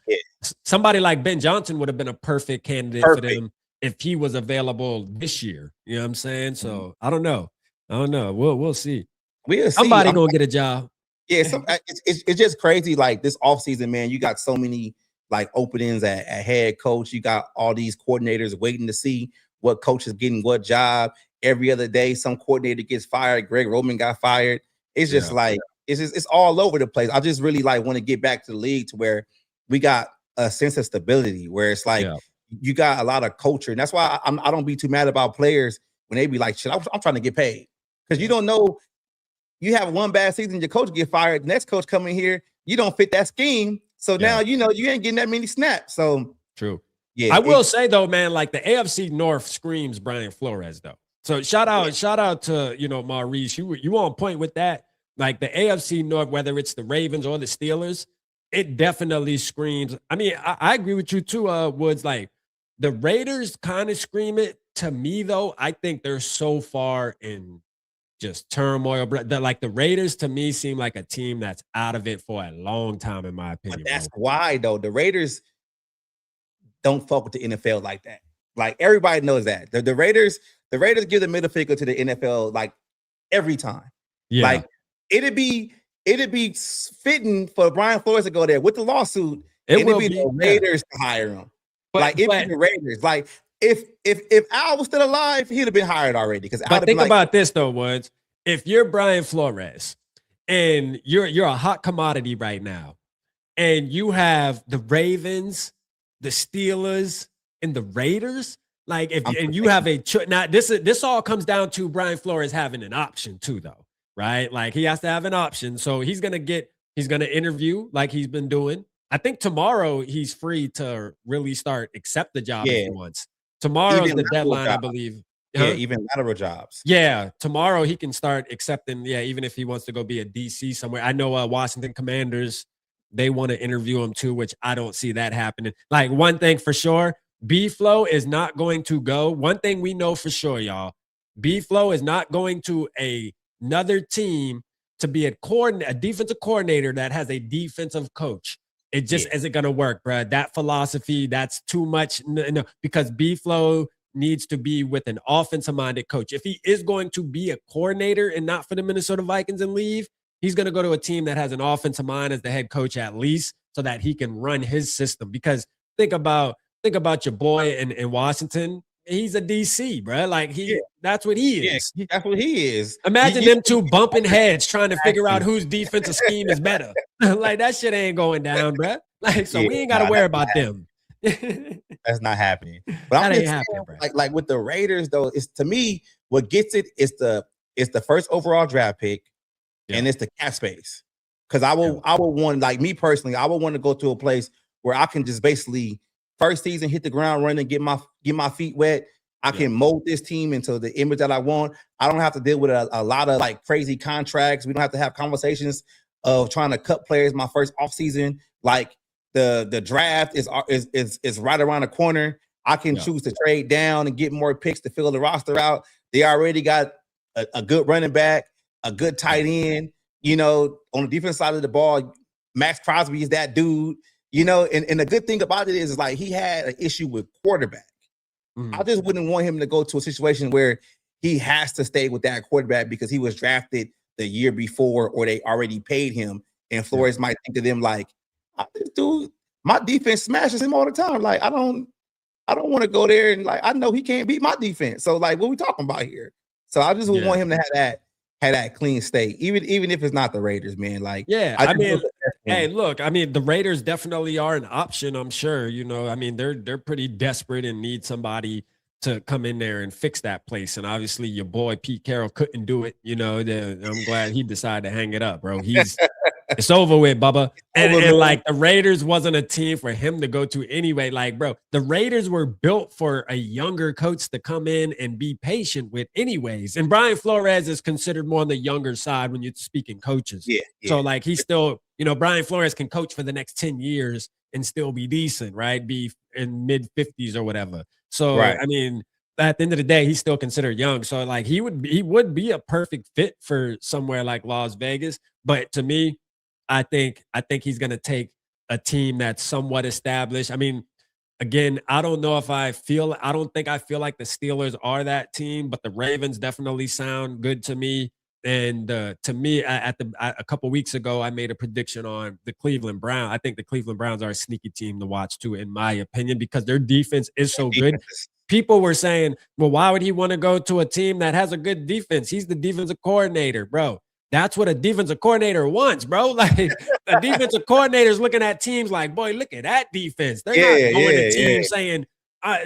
somebody like Ben Johnson would have been a perfect candidate for them if he was available this year. You know what I'm saying? So I don't know. We'll see. Somebody gonna get a job. Yeah, it's just crazy. Like this offseason, man, you got so many like openings at head coach. You got all these coordinators waiting to see what coach is getting what job. Every other day, some coordinator gets fired. Greg Roman got fired. It's just it's all over the place. I just really like want to get back to the league to where we got a sense of stability, where it's like you got a lot of culture, and that's why I don't be too mad about players when they be like, "Shit, I'm trying to get paid," because you don't know. You have one bad season, your coach get fired. The next coach coming here, you don't fit that scheme. So now, you know, you ain't getting that many snaps. So true. Yeah. I will say though, man, like the AFC North screams Brian Flores though. So shout out to, you know, Maurice, you on point with that. Like the AFC North, whether it's the Ravens or the Steelers, it definitely screams. I mean, I agree with you too, Woods. Like the Raiders kind of scream it to me though. I think they're so far in just turmoil. Like the Raiders to me seem like a team that's out of it for a long time, in my opinion. But that's why though the Raiders don't fuck with the NFL like that. Like everybody knows that the Raiders give the middle finger to the NFL like every time. Yeah, like it'd be fitting for Brian Flores to go there with the lawsuit. It'd be the Raiders to hire him. But it'd be the Raiders. Like if Al was still alive, he'd have been hired already. But think about this though, Woods. If you're Brian Flores and you're a hot commodity right now, and you have the Ravens, the Steelers, and the Raiders, like and you have now this all comes down to Brian Flores having an option too, though, right? Like he has to have an option, so he's gonna interview like he's been doing. I think tomorrow he's free to really start accept the job if he wants. Tomorrow's the deadline, I believe. Yeah, even lateral jobs. Yeah, tomorrow he can start accepting. Yeah, even if he wants to go be a DC somewhere. I know Washington Commanders, they want to interview him too, which I don't see that happening. Like one thing for sure, B-Flow is not going to go. One thing we know for sure, y'all, B-Flow is not going to another team to be a defensive coordinator that has a defensive coach. It just isn't going to work, bro. That philosophy, that's too much. No, because B-Flow needs to be with an offensive-minded coach. If he is going to be a coordinator and not for the Minnesota Vikings and leave, he's going to go to a team that has an offensive mind as the head coach at least, so that he can run his system. Because think about your boy in Washington. He's a DC, bro. Like that's what he is. That's what he is. Imagine them two bumping heads trying to figure out whose defensive scheme is better. Like that shit ain't going down, bro. Like so, we ain't got to worry about them. That's not happening. But I'm just saying, like with the Raiders, though, it's to me what gets it is the first overall draft pick, and it's the cap space. Because I would want, like me personally, I would want to go to a place where I can just basically first season hit the ground running, get my feet wet. I can mold this team into the image that I want. I don't have to deal with a lot of like crazy contracts. We don't have to have conversations of trying to cut players my first offseason. Like the draft is right around the corner. I can choose to trade down and get more picks to fill the roster out. They already got a good running back, a good tight end. You know, on the defense side of the ball, Max Crosby is that dude. You know, and the good thing about it is like he had an issue with quarterback. I just wouldn't want him to go to a situation where he has to stay with that quarterback because he was drafted the year before or they already paid him. And Flores might think to them like, this dude, my defense smashes him all the time. Like, I don't want to go there and like I know he can't beat my defense. So like, what are we talking about here? So I just would want him to have that clean state, even if it's not the Raiders, man. Like, I mean, hey, look, I mean, the Raiders definitely are an option, I'm sure. You know, I mean, they're pretty desperate and need somebody to come in there and fix that place. And obviously, your boy Pete Carroll couldn't do it. You know, I'm glad he decided to hang it up, bro. It's over with, Bubba. And like the Raiders wasn't a team for him to go to anyway. Like, bro, the Raiders were built for a younger coach to come in and be patient with anyways. And Brian Flores is considered more on the younger side when you're speaking coaches. So like he's still, you know, Brian Flores can coach for the next 10 years and still be decent, right? Be in mid 50s or whatever. So, I mean, at the end of the day, he's still considered young. So like he would be a perfect fit for somewhere like Las Vegas. But to me, I think he's going to take a team that's somewhat established. I mean, again, I don't think I feel like the Steelers are that team, but the Ravens definitely sound good to me. And to me, a couple weeks ago, I made a prediction on the Cleveland Browns. I think the Cleveland Browns are a sneaky team to watch too, in my opinion, because their defense is so good. People were saying, well, why would he want to go to a team that has a good defense? He's the defensive coordinator, bro. That's what a defensive coordinator wants, bro. Like a defensive coordinator is looking at teams like, boy, look at that defense. They're not going to teams saying,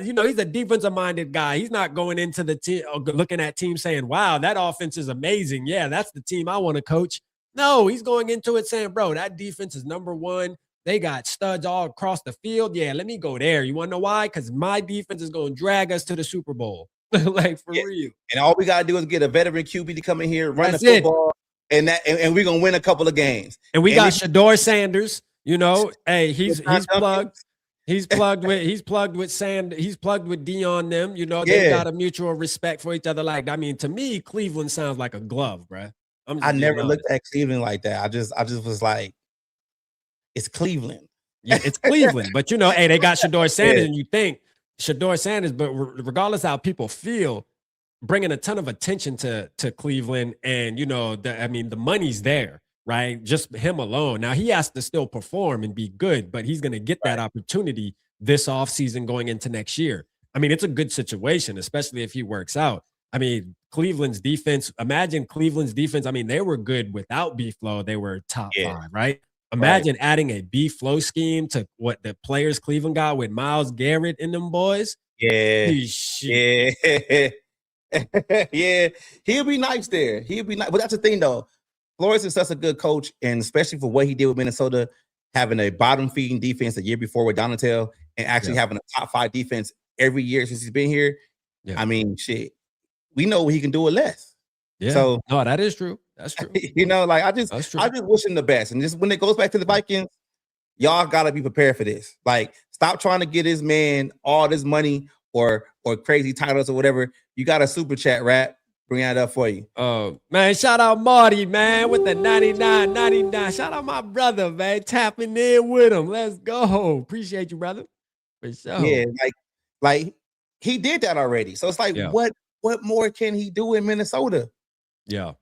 you know, he's a defensive-minded guy. He's not going into the team looking at teams saying, wow, that offense is amazing. Yeah, that's the team I want to coach. No, he's going into it saying, bro, that defense is number one. They got studs all across the field. Yeah, let me go there. You want to know why? Because my defense is going to drag us to the Super Bowl. Like, for real. And all we got to do is get a veteran QB to come in here, run the football. And we're gonna win a couple of games. And we got Shador Sanders. You know, hey, he's plugged. He's plugged with Dion them. You know, they got a mutual respect for each other. Like, I mean, to me, Cleveland sounds like a glove, bro. I never looked at Cleveland like that. I just was like, it's Cleveland. Yeah, it's Cleveland. But you know, hey, they got Shador Sanders, and you think Shador Sanders, but regardless how people feel, bringing a ton of attention to Cleveland, and you know, the money's there, right? Just him alone. Now he has to still perform and be good, but he's going to get that opportunity this offseason going into next year. I mean, it's a good situation, especially if he works out. I mean, Cleveland's defense. Imagine Cleveland's defense. I mean, they were good without B-Flow. They were top 5, right? Imagine adding a B-Flow scheme to what the players Cleveland got with Myles Garrett and them boys. Yeah. Yeah, he'll be nice there. He'll be nice. But that's the thing, though. Flores is such a good coach, and especially for what he did with Minnesota, having a bottom-feeding defense the year before with Donatel, and actually having a top 5 defense every year since he's been here. I mean, shit, we know what he can do with less. So no, that is true. That's true. You know, like I just wish him the best. And just when it goes back to the Vikings, y'all gotta be prepared for this. Like, stop trying to get this man all this money or crazy titles or whatever. You got a super chat rap. Bring that up for you. Oh, man, shout out Marty, man, with the 99.99. Shout out my brother, man, tapping in with him. Let's go. Appreciate you, brother. For sure. Yeah, like he did that already. So it's like, Yeah. what more can he do in Minnesota? Yeah.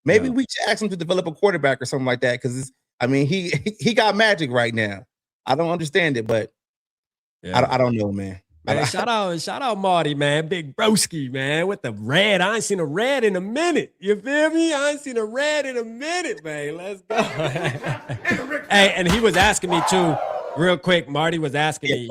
Maybe we should ask him to develop a quarterback or something like that. Because I mean, he got magic right now. I don't understand it, but I don't know, man. Man, shout out Marty, man. Big broski, man, with the red. I ain't seen a red in a minute. You feel me? I ain't seen a red in a minute, man. Let's go. Hey, and he was asking me too, real quick. Marty was asking me.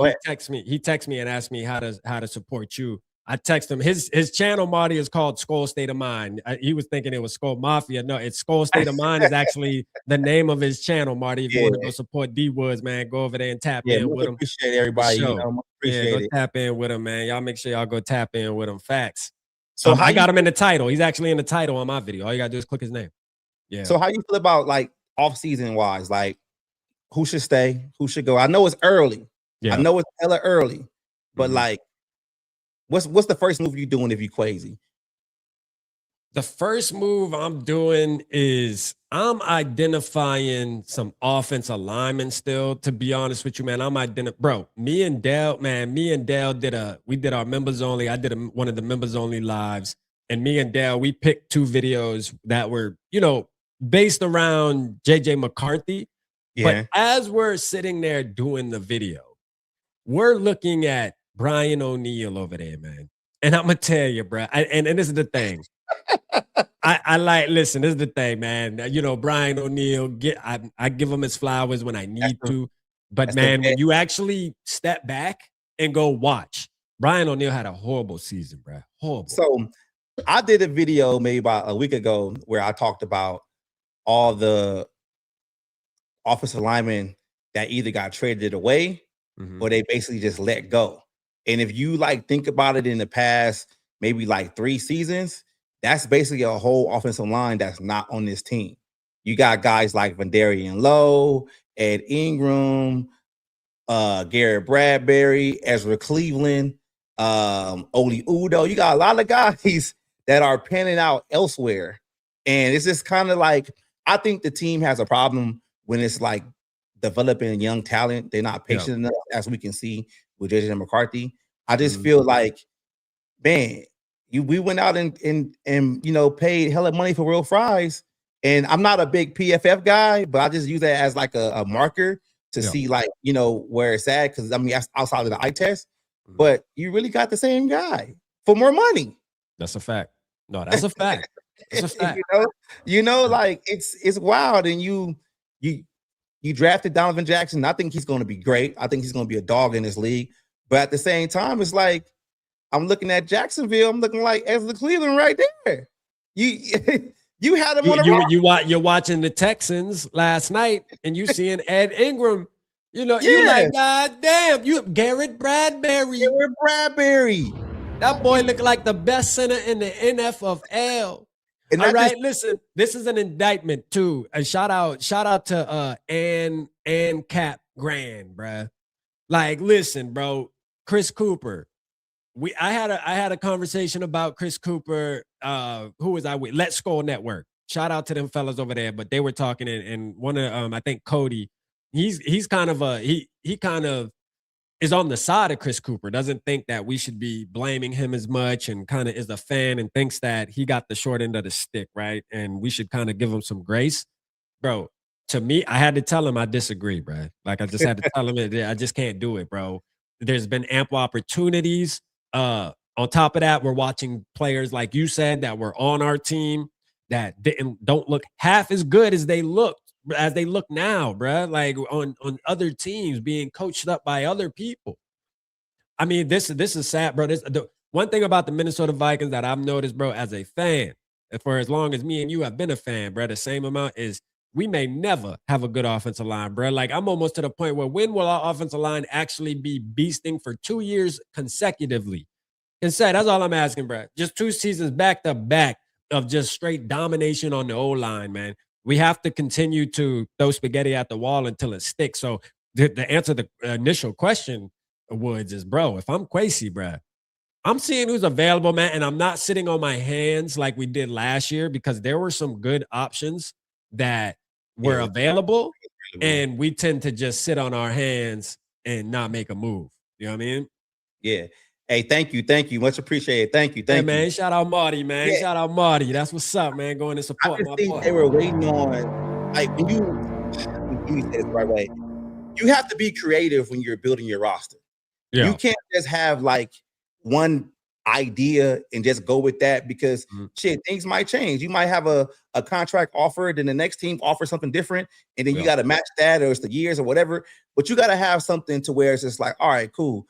He texted me and asked me how to support you. I text him. His channel, Marty, is called Skull State of Mind. He was thinking it was Skull Mafia. No, it's Skull State of Mind is actually the name of his channel, Marty. If you want to go support Dwoods, man, go over there and tap in with him. Appreciate everybody. You know, go tap in with him, man. Y'all make sure y'all go tap in with him. Facts. So I got him in the title. He's actually in the title on my video. All you gotta do is click his name. Yeah. So how you feel about like off-season wise? Like who should stay? Who should go? I know it's early. Yeah. I know it's hella early, but like, what's the first move you doing if you crazy? The first move I'm doing is I'm identifying some offensive linemen still, to be honest with you, man. Me and Dale did our members only. I did one of the members only lives. And me and Dale, we picked 2 videos that were, based around JJ McCarthy. Yeah. But as we're sitting there doing the video, we're looking at Brian O'Neill over there, man. And I'm going to tell you, bro, and this is the thing. Listen, this is the thing, man. Brian O'Neill, I give him his flowers when I need to. But, man, when you actually step back and go watch, Brian O'Neill had a horrible season, bro. Horrible. So I did a video maybe about a week ago where I talked about all the offensive linemen that either got traded away or they basically just let go. And if you think about it in the past, maybe 3 seasons, that's basically a whole offensive line that's not on this team. You got guys like Vandarian Lowe, Ed Ingram, Garrett Bradbury, Ezra Cleveland, Oli Udo. You got a lot of guys that are panning out elsewhere. And it's just kind of I think the team has a problem when it's developing young talent. They're not patient enough, as we can see with JJ McCarthy. I just feel man, we went out and paid hella money for Real Fries. And I'm not a big PFF guy, but I just use that as a marker to see where it's at. Because I mean, that's outside of the eye test. But you really got the same guy for more money. That's a fact. No, that's a fact. That's a fact. It's wild. And you drafted Donovan Jackson. I think he's going to be great. I think he's going to be a dog in this league. But at the same time, it's I'm looking at Jacksonville. I'm looking like Ezra Cleveland right there. You had him on the you're watching the Texans last night, and you seeing Ed Ingram. You're like, God damn, you Garrett Bradbury. That boy looked like the best center in the NFL. And all right, listen, this is an indictment too. And shout out to Ann Cap Grand, bruh. Listen, bro, Chris Cooper. I had a conversation about Chris Cooper. Who was I with? Let's Skull Network. Shout out to them fellas over there. But they were talking, and one of I think Cody. He's kind of he kind of is on the side of Chris Cooper. Doesn't think that we should be blaming him as much, and kind of is a fan and thinks that he got the short end of the stick, right? And we should kind of give him some grace, bro. To me, I had to tell him I disagree, bro. I just had to tell him I just can't do it, bro. There's been ample opportunities. On top of that, we're watching players like you said that were on our team that don't look half as good as they look now, bro. On other teams being coached up by other people. I mean, this is sad, bro. The one thing about the Minnesota Vikings that I've noticed, bro, as a fan, for as long as me and you have been a fan, bro, the same amount is we may never have a good offensive line, bro. I'm almost to the point where when will our offensive line actually be beasting for 2 years consecutively? That's all I'm asking, bro. Just 2 seasons back to back of just straight domination on the O-line, man. We have to continue to throw spaghetti at the wall until it sticks. So the answer to the initial question, Woods, is, bro, if I'm Kwesi, bro, I'm seeing who's available, man, and I'm not sitting on my hands like we did last year because there were some good options that were Yeah, available, available. and we tend to just sit on our hands and not make a move. You know what I mean? Yeah. Hey, thank you, much appreciated. Hey, Thank you. man, shout out Marty, man. Yeah, Shout out Marty. That's what's up, man. Going to I support just my think boy. they were waiting on like when you let me say this the right way. You have to be creative when you're building your roster. You Yeah. can't just have like one idea and just go with that because Mhm. shit, things might change. You might have a contract offer, then the next team offers something different, and then you Yeah. got to match that, or it's the years or whatever. But you got to have something to where it's just like, all right, cool.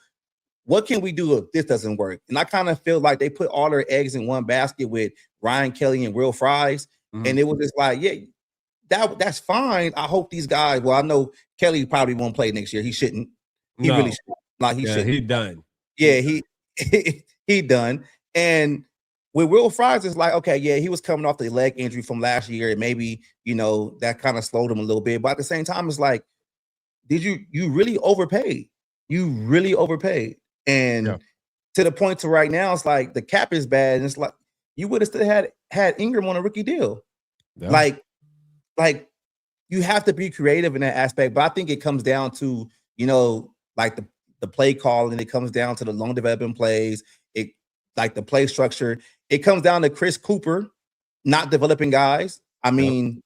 What can we do if this doesn't work? And I kind of feel like they put all their eggs in one basket with Ryan Kelly and Will Fries, and Mhm. it was just like, yeah, that's fine. I hope these guys. Well, I know Kelly probably won't play next year. He shouldn't. He really No. shouldn't. Like he Yeah, shouldn't. he done. He Yeah, done. he done. And with Will Fries, it's like, okay, yeah, he was coming off the leg injury from last year, and maybe that kind of slowed him a little bit. But at the same time, it's like, did you really overpaid? You really overpaid, Yeah. and to the point to right now, it's like the cap is bad, and it's like you would have still had Ingram on a rookie deal. Yeah. Like, like you have to be creative in that aspect. But I think it comes down to, like the play call, and it comes down to the long development plays, it like the play structure. It comes down to Chris Cooper not developing guys. I Yep. mean,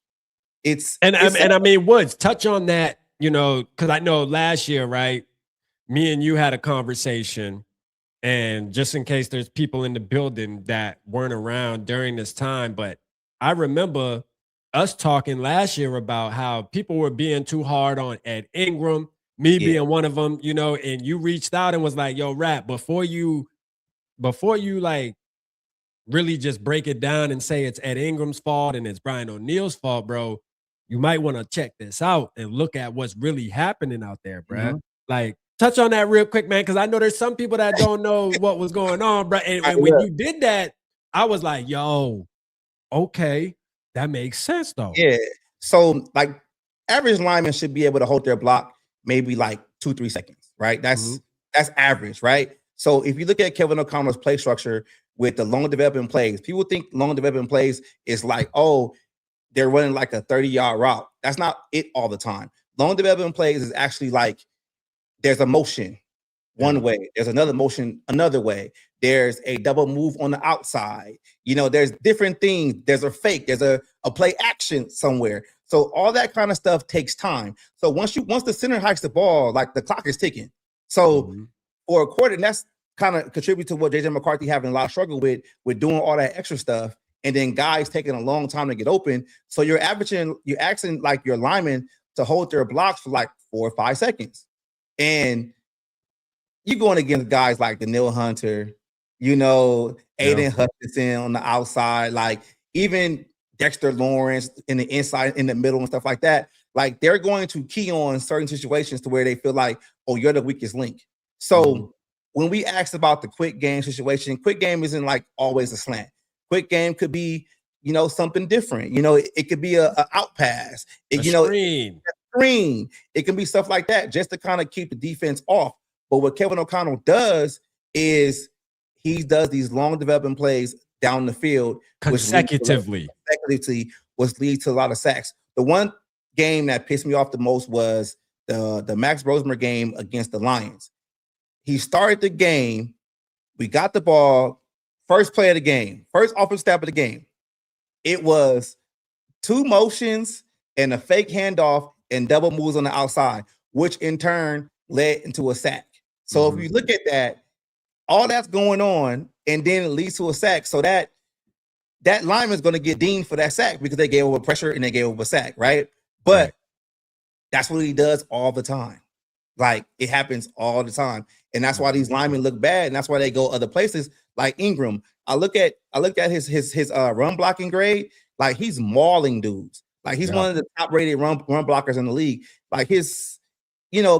it's And it's I mean, Woods, touch on that, because I know last year, right? Me and you had a conversation, and just in case there's people in the building that weren't around during this time, but I remember us talking last year about how people were being too hard on Ed Ingram, me yeah, being one of them, and you reached out and was like, yo, Rap, before you like really just break it down and say it's Ed Ingram's fault and it's Brian O'Neill's fault, bro, you might want to check this out and look at what's really happening out there, bro. mhm. Like, touch on that real quick, man, because I know there's some people that don't know what was going on, bro. And, All right, and when look, you did that, I was like, yo, okay, that makes sense, though. yeah. So like average linemen should be able to hold their block maybe like 2-3 seconds, right? Mhm. That's average, right? So if you look at Kevin O'Connell's play structure with the long developing plays, people think long developing plays is like, oh, they're running like a 30-yard route. That's not it all the time. Long development plays is actually like there's a motion Yeah. one way, there's another motion another way. There's a double move on the outside. There's different things. There's a fake, there's a play action somewhere. So all that kind of stuff takes time. So once the center hikes the ball, like the clock is ticking. So Mhm. for a quarter, and that's kind of contribute to what JJ McCarthy having a lot of struggle with doing all that extra stuff, and then guys taking a long time to get open. So you're asking like your linemen to hold their blocks for like 4 or 5 seconds, and you're going against guys like Daniil Hunter, Yeah. Aiden Hutchinson on the outside, like even Dexter Lawrence in the inside, in the middle, and stuff like that. Like they're going to key on certain situations to where they feel like, oh, you're the weakest link. Mhm. So when we asked about the quick game situation, quick game isn't like always a slant. Quick game could be, something different. It could be a out pass. A screen. Screen. It can be stuff like that just to kind of keep the defense off. But what Kevin O'Connell does is he does these long developing plays down the field, Consecutively. which leads to a lot of sacks. The one game that pissed me off the most was the Max Rosemer game against the Lions. He started the game. We got the ball. First play of the game. First offensive snap of the game. It was two motions and a fake handoff and double moves on the outside, which in turn led into a sack. So if Mhm. you look at that, all that's going on, and then it leads to a sack. So that lineman is going to get deemed for that sack because they gave over pressure and they gave over a sack, right? Right. But that's what he does all the time. Like it happens all the time. And that's why these linemen look bad. And that's why they go other places like Ingram. I looked at his run blocking grade. Like he's mauling dudes. Like he's Yeah. one of the top rated run blockers in the league. Like his,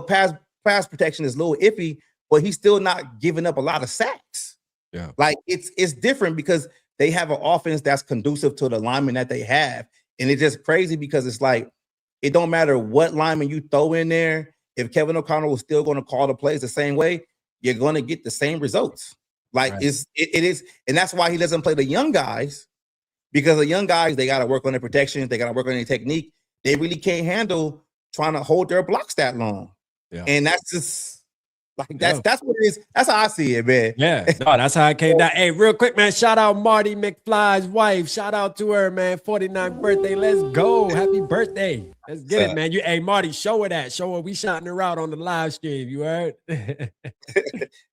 pass protection is a little iffy, but he's still not giving up a lot of sacks. Yeah. Like it's different because they have an offense that's conducive to the linemen that they have. And it's just crazy because it's like it don't matter what lineman you throw in there. If Kevin O'Connell was still going to call the plays the same way, you're going to get the same results. Like it is, and that's why he doesn't play the young guys, because the young guys, they got to work on their protection, they got to work on their technique. They really can't handle trying to hold their blocks that long. Yeah. And that's just like that's what it is. That's how I see it, man. Yeah, no, that's how I came down. Hey, real quick, man. Shout out Marty McFly's wife. Shout out to her, man. 49th birthday. Let's go. Happy birthday. Let's get it, man. Hey, Marty, show her that. Show her we shouting her out on the live stream. You heard?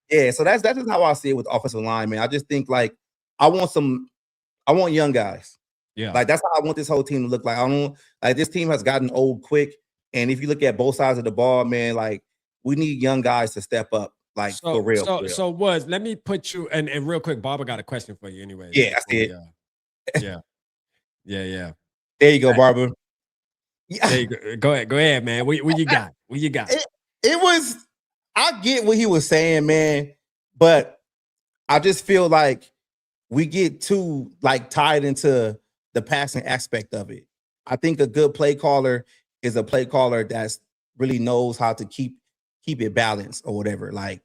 Yeah, so that's just how I see it with offensive line, man. I just think like I want young guys. Yeah, like that's how I want this whole team to look like. I don't like this team has gotten old quick, and if you look at both sides of the ball, man, like we need young guys to step up, like for real. So Woods, let me put you and real quick, Barbara got a question for you anyway. Yeah, I see it. Yeah. There you go, Barbara. There you go. Go ahead, man. What you got? What you got? It was. I get what he was saying, man, but I just feel like we get too like tied into the passing aspect of it. I think a good play caller is a play caller that's really knows how to keep it balanced or whatever. Like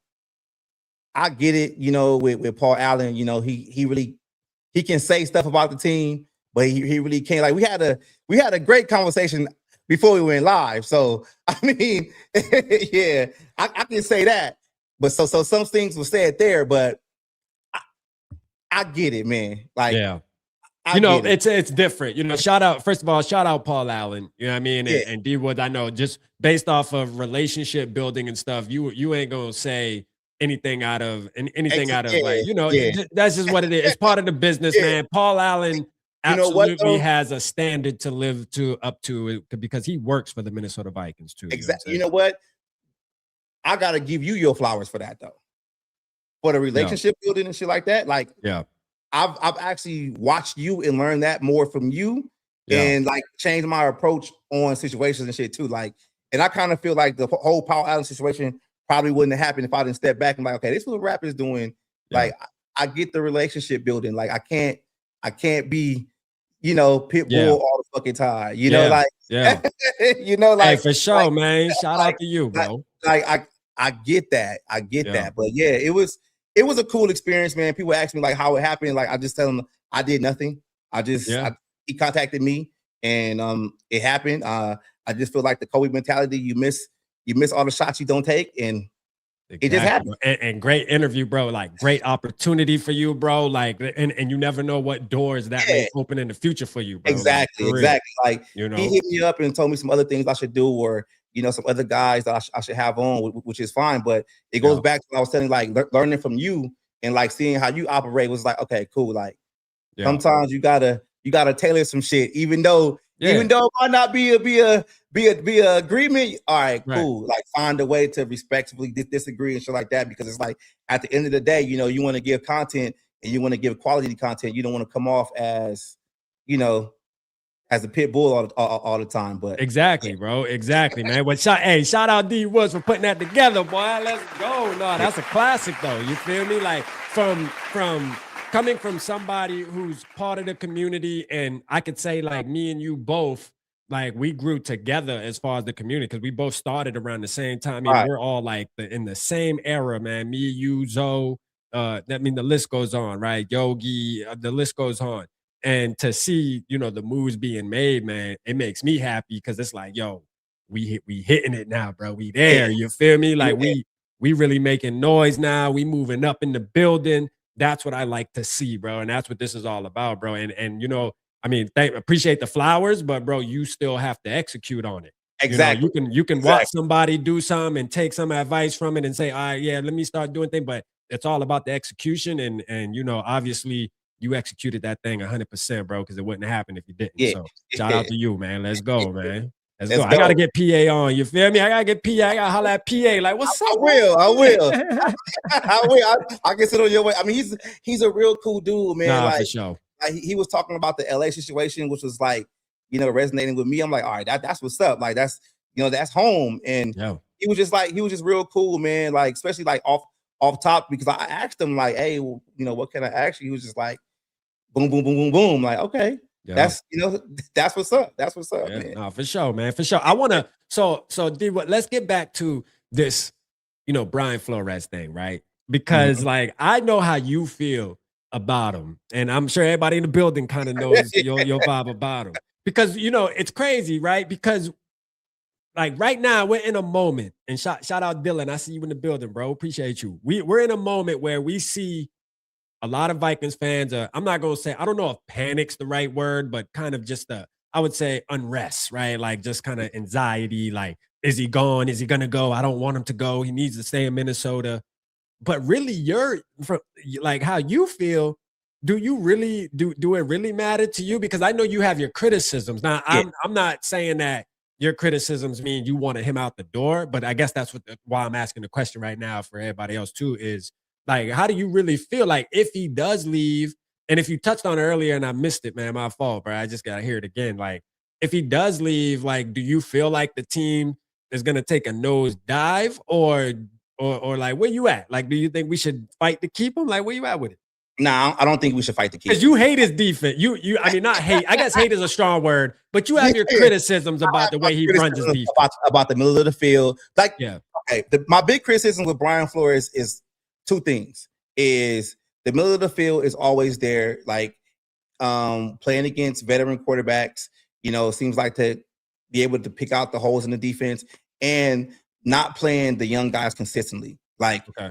I get it, with Paul Allen, he can say stuff about the team, but he really can't. Like we had a great conversation before we went live. So I mean, yeah, I can say that. But so some things were said there, but I get it, man. Like yeah. It's different. Shout out Paul Allen. You know what I mean? Yeah. And D-Wood, I know just based off of relationship building and stuff, you ain't gonna say anything out of that's just what it is. It's part of the business, man. Paul Allen absolutely has a standard to live up to because he works for the Minnesota Vikings too. Exactly. You know what? I gotta give you your flowers for that though. For the relationship building and shit like that. Like I've actually watched you and learned that more from you and like changed my approach on situations and shit too. Like, and I kind of feel like the whole Paul Allen situation probably wouldn't have happened if I didn't step back and like, okay, this is what rap is doing. Yeah. Like I get the relationship building. Like I can't be, pit bull all the fucking time. Like hey, for sure, man. Shout out to you, bro. I get that. But yeah, it was a cool experience, man. People ask me like how it happened. Like I just tell them I did nothing. He contacted me and it happened. I just feel like the Kobe mentality, you miss all the shots you don't take, and it just happened. And great interview, bro. Like great opportunity for you, bro. Like and you never know what doors that may open in the future for you, bro. Exactly. Like he hit me up and told me some other things I should do, or some other guys that I should have on, which is fine. But it goes back to what I was telling, like learning from you and like seeing how you operate was like, okay, cool. Like sometimes you gotta tailor some shit, even though it might not be a agreement. All right, cool. Like find a way to respectfully disagree and shit like that, because it's like at the end of the day, you want to give content and you want to give quality content. You don't want to come off as, as a pit bull all the time. But exactly, bro. Exactly, man. But shout out D-Woods for putting that together, boy. Let's go. No, that's a classic though. You feel me? Like from coming from somebody who's part of the community, and I could say like me and you both, like we grew together as far as the community because we both started around the same time. I mean, we're all like in the same era, man. Me, you, Zoe. The list goes on, right? Yogi, the list goes on. And to see, the moves being made, man, it makes me happy because it's like, yo, we hitting it now, bro. We there. You feel me? Like we really making noise now. We moving up in the building. That's what I like to see, bro. And that's what this is all about, bro. And appreciate the flowers, but bro, you still have to execute on it. Exactly. You can watch somebody do something and take some advice from it and say, all right, yeah, let me start doing things. But it's all about the execution. And obviously, you executed that thing 100%, bro, because it wouldn't happen if you didn't. Yeah. So shout out to you, man. Let's go, man. Let's go. I gotta get PA on. You feel me? I gotta get PA. I gotta holler at PA. Like, what's up? I will. I will. I can sit on your way. I mean, he's a real cool dude, man. Nah, for sure. Like he was talking about the LA situation, which was like, resonating with me. I'm like, all right, that's what's up. Like that's home. And he was just real cool, man. Like, especially like off top, because I asked him like, hey, what can I ask you? He was just like, boom, boom, boom, boom, boom. Like, okay, that's what's up. That's what's up, man. No, for sure, man. For sure. I want to, so D, let's get back to this, Brian Flores thing, right? because like I know how you feel about him, and I'm sure everybody in the building kind of knows your vibe about him. Because it's crazy, right? Because like right now we're in a moment, and shout out Dylan. I see you in the building, bro. Appreciate you. We're in a moment where we see a lot of Vikings fans are, I'm not gonna say, I don't know if panic's the right word, but kind of just I would say unrest, right? Like just kind of anxiety, like, is he gone? Is he gonna go? I don't want him to go. He needs to stay in Minnesota. But really, you're from like how you feel. Do you really do it really matter to you? Because I know you have your criticisms. Now, Yeah. I'm not saying that your criticisms mean you wanted him out the door, but I guess that's why I'm asking the question right now for everybody else too is like, how do you really feel like if he does leave? And if you touched on it earlier and I missed it, man, my fault, bro. I just gotta hear it again. Like, if he does leave, like, do you feel like the team is gonna take a nose dive, or like where you at? Like, do you think we should fight to keep him? Like, where you at with it? Nah, I don't think we should fight the kid. Because you hate his defense. I mean, not hate. I guess hate is a strong word, but you have your criticisms about the way he runs his defense. About the middle of the field. Like, yeah. Okay, my big criticism with Brian Flores is two things. Is the middle of the field is always there, like playing against veteran quarterbacks, seems like to be able to pick out the holes in the defense and not playing the young guys consistently. Like, okay.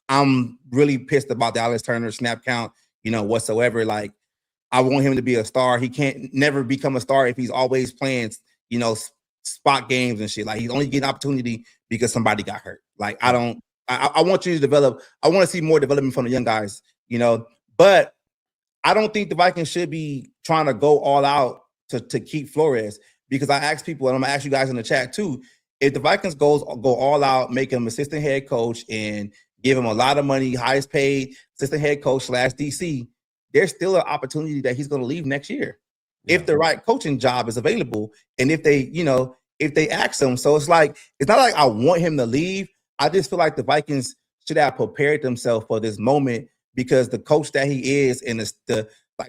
I'm really pissed about the Alex Turner snap count, whatsoever. Like, I want him to be a star. He can't never become a star if he's always playing, spot games and shit. Like, he's only getting opportunity because somebody got hurt. Like, I want you to develop. I want to see more development from the young guys, but I don't think the Vikings should be trying to go all out to keep Flores, because I asked people, and I'm gonna ask you guys in the chat too, if the Vikings go all out, make him assistant head coach and give him a lot of money, highest paid assistant head coach / DC, there's still an opportunity that he's going to leave next year if the right coaching job is available. And if they ask him. So it's not like I want him to leave. I just feel like the Vikings should have prepared themselves for this moment, because the coach that he is and the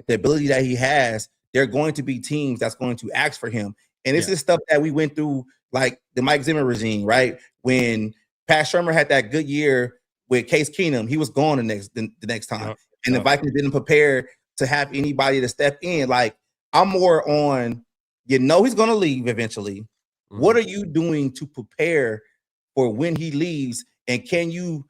ability that he has, there are going to be teams that's going to ask for him. And this is stuff that we went through, like the Mike Zimmer regime, right? When Pat Shermer had that good year with Case Keenum, he was gone the next time. And the Vikings didn't prepare to have anybody to step in. Like, I'm more on, he's going to leave eventually. Mm-hmm. What are you doing to prepare for when he leaves? And can you,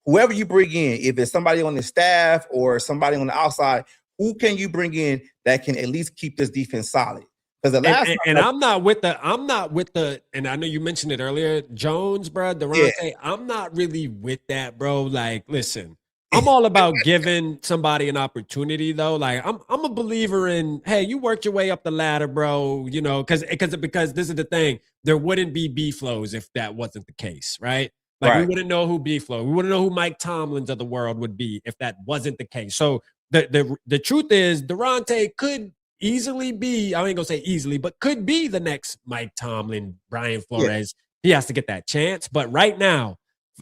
whoever you bring in, if it's somebody on the staff or somebody on the outside, who can you bring in that can at least keep this defense solid? Because the last I'm not with the, and I know you mentioned it earlier, Jones, bro, Durante. Yeah. I'm not really with that, bro. Like, listen, I'm all about giving somebody an opportunity, though. Like, I'm a believer in, hey, you worked your way up the ladder, bro. Because this is the thing, there wouldn't be B-Flows if that wasn't the case, right? Like, we wouldn't know who B-Flow, we wouldn't know who Mike Tomlins of the world would be if that wasn't the case. So the truth is, Durante could easily be, I ain't gonna say easily, but could be the next Mike Tomlin, Brian Flores. Yeah. He has to get that chance. But right now,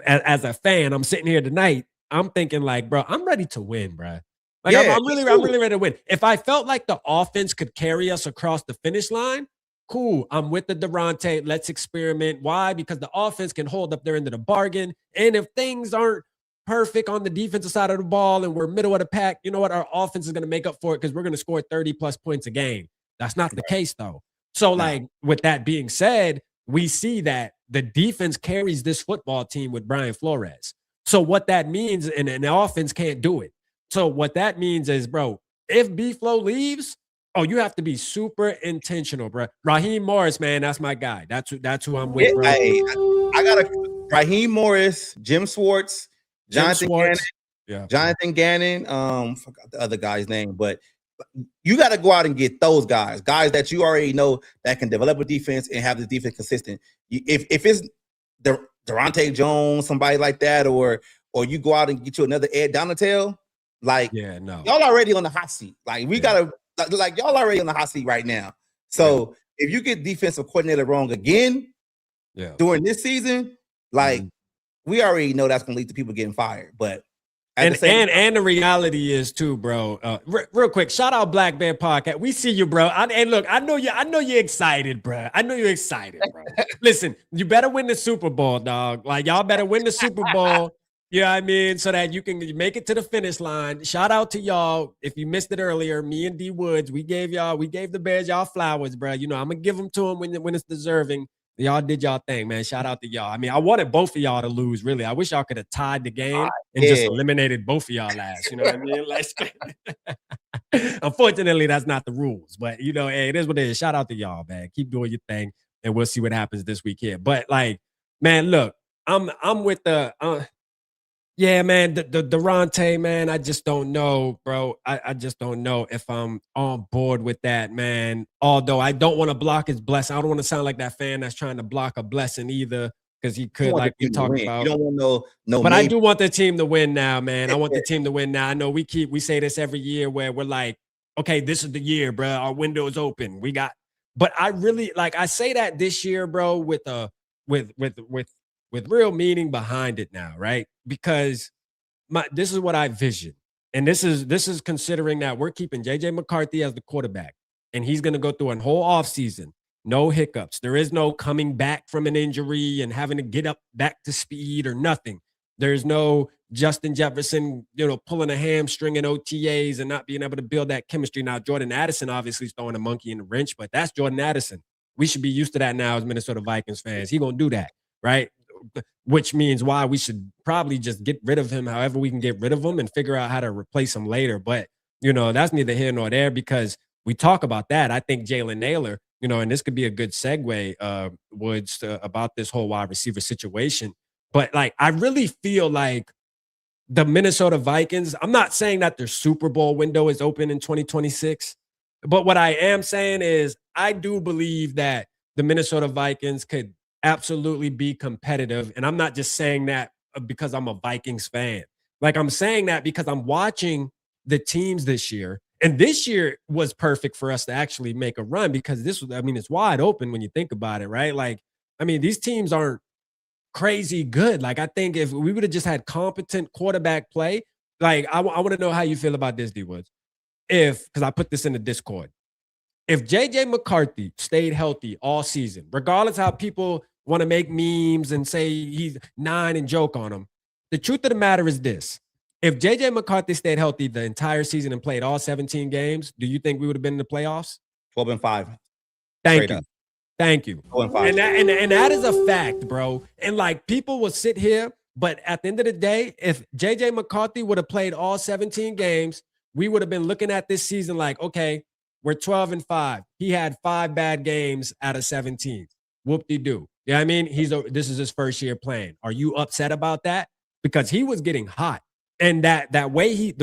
as a fan, I'm sitting here tonight, I'm thinking like, bro, I'm ready to win, bro. Like, I'm really ready to win. If I felt like the offense could carry us across the finish line, cool. I'm with the Durante. Let's experiment. Why? Because the offense can hold up their end of the bargain. And if things aren't perfect on the defensive side of the ball and we're middle of the pack, you know what? Our offense is going to make up for it because we're going to score 30 plus points a game. That's not the case, though. So, like, with that being said, we see that the defense carries this football team with Brian Flores. So what that means, and the offense can't do it. So what that means is, bro, if B-Flow leaves, you have to be super intentional, bro. Raheem Morris, man, that's my guy. That's who I'm with, bro. I got Raheem Morris, Jim Schwartz, Jonathan Gannon. Forgot the other guy's name, but you got to go out and get those guys that you already know that can develop a defense and have the defense consistent. If it's Durante Jones, somebody like that, or you go out and get you another Ed Donatel, like, y'all already on the hot seat. Like, we gotta, like, y'all already on the hot seat right now. So if you get defensive coordinator wrong again, during this season, like, we already know that's gonna lead to people getting fired. But and the reality is too, bro. Real quick, shout out Black Bear Podcast. We see you, bro. And look, I know you're excited, bro. I know you're excited, bro. Listen, you better win the Super Bowl, dog. Like, y'all better win the Super Bowl. Yeah, I mean, so that you can make it to the finish line. Shout out to y'all. If you missed it earlier, me and Dwoods, we gave the Bears y'all flowers, bro. You know, I'm gonna give them to them when it's deserving. Y'all did y'all thing, man. Shout out to y'all. I mean, I wanted both of y'all to lose, really. I wish y'all could have tied the game and just Yeah. eliminated both of y'all last. You know what I mean? Like, unfortunately, that's not the rules. But you know, hey, it is what it is. Shout out to y'all, man. Keep doing your thing, and we'll see what happens this week here. But like, man, look, I'm with the. Yeah, man, the Durante, man, I just don't know, bro. I just don't know if I'm on board with that, man. Although I don't want to block his blessing. I don't want to sound like that fan that's trying to block a blessing either, because he could, like we talked about. You don't want no. But I do want the team to win now, man. I want the team to win now. I know we say this every year where we're like, okay, this is the year, bro. Our window is open. But I really I say that this year, bro, with real meaning behind it now, right? Because this is what I vision. And this is considering that we're keeping JJ McCarthy as the quarterback, and he's going to go through a whole offseason. No hiccups. There is no coming back from an injury and having to get up back to speed or nothing. There's no Justin Jefferson, pulling a hamstring in OTAs and not being able to build that chemistry. Now, Jordan Addison obviously is throwing a monkey in the wrench, but that's Jordan Addison. We should be used to that now as Minnesota Vikings fans. He's going to do that, right? Which means why we should probably just get rid of him however we can get rid of him and figure out how to replace him later. But, that's neither here nor there, because we talk about that. I think Jalen Naylor, and this could be a good segue, Woods, about this whole wide receiver situation. But, I really feel like the Minnesota Vikings, I'm not saying that their Super Bowl window is open in 2026, but what I am saying is I do believe that the Minnesota Vikings could absolutely be competitive. And I'm not just saying that because I'm a Vikings fan. I'm saying that because I'm watching the teams this year. And this year was perfect for us to actually make a run, because it's wide open when you think about it, right? These teams aren't crazy good. I think if we would have just had competent quarterback play, I want to know how you feel about this, D Woods. Because I put this in the Discord. If JJ McCarthy stayed healthy all season, regardless how people want to make memes and say he's 9 and joke on him, the truth of the matter is this. If JJ McCarthy stayed healthy the entire season and played all 17 games, do you think we would have been in the playoffs? 12-5. Thank you. Thank you. 12-5. And that is a fact, bro. And people will sit here, but at the end of the day, if JJ McCarthy would have played all 17 games, we would have been looking at this season like, okay, we're 12-5. He had 5 bad games out of 17. Whoop-de-doo. Yeah, this is his first year playing. Are you upset about that? Because he was getting hot. And the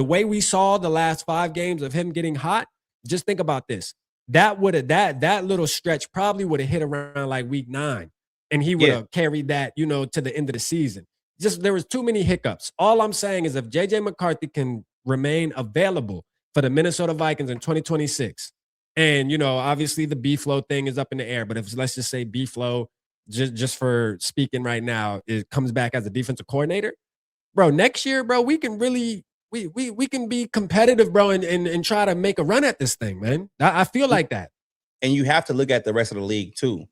way we saw the last 5 games of him getting hot, just think about this. That little stretch probably would have hit around week 9. And he would have carried that, to the end of the season. There was too many hiccups. All I'm saying is if JJ McCarthy can remain available for the Minnesota Vikings in 2026. And, obviously the B-Flow thing is up in the air, but if let's just say B-Flow, just for speaking right now, it comes back as a defensive coordinator, bro, next year, bro, we can really, we can be competitive, bro, and try to make a run at this thing, man. I feel like that. And you have to look at the rest of the league too.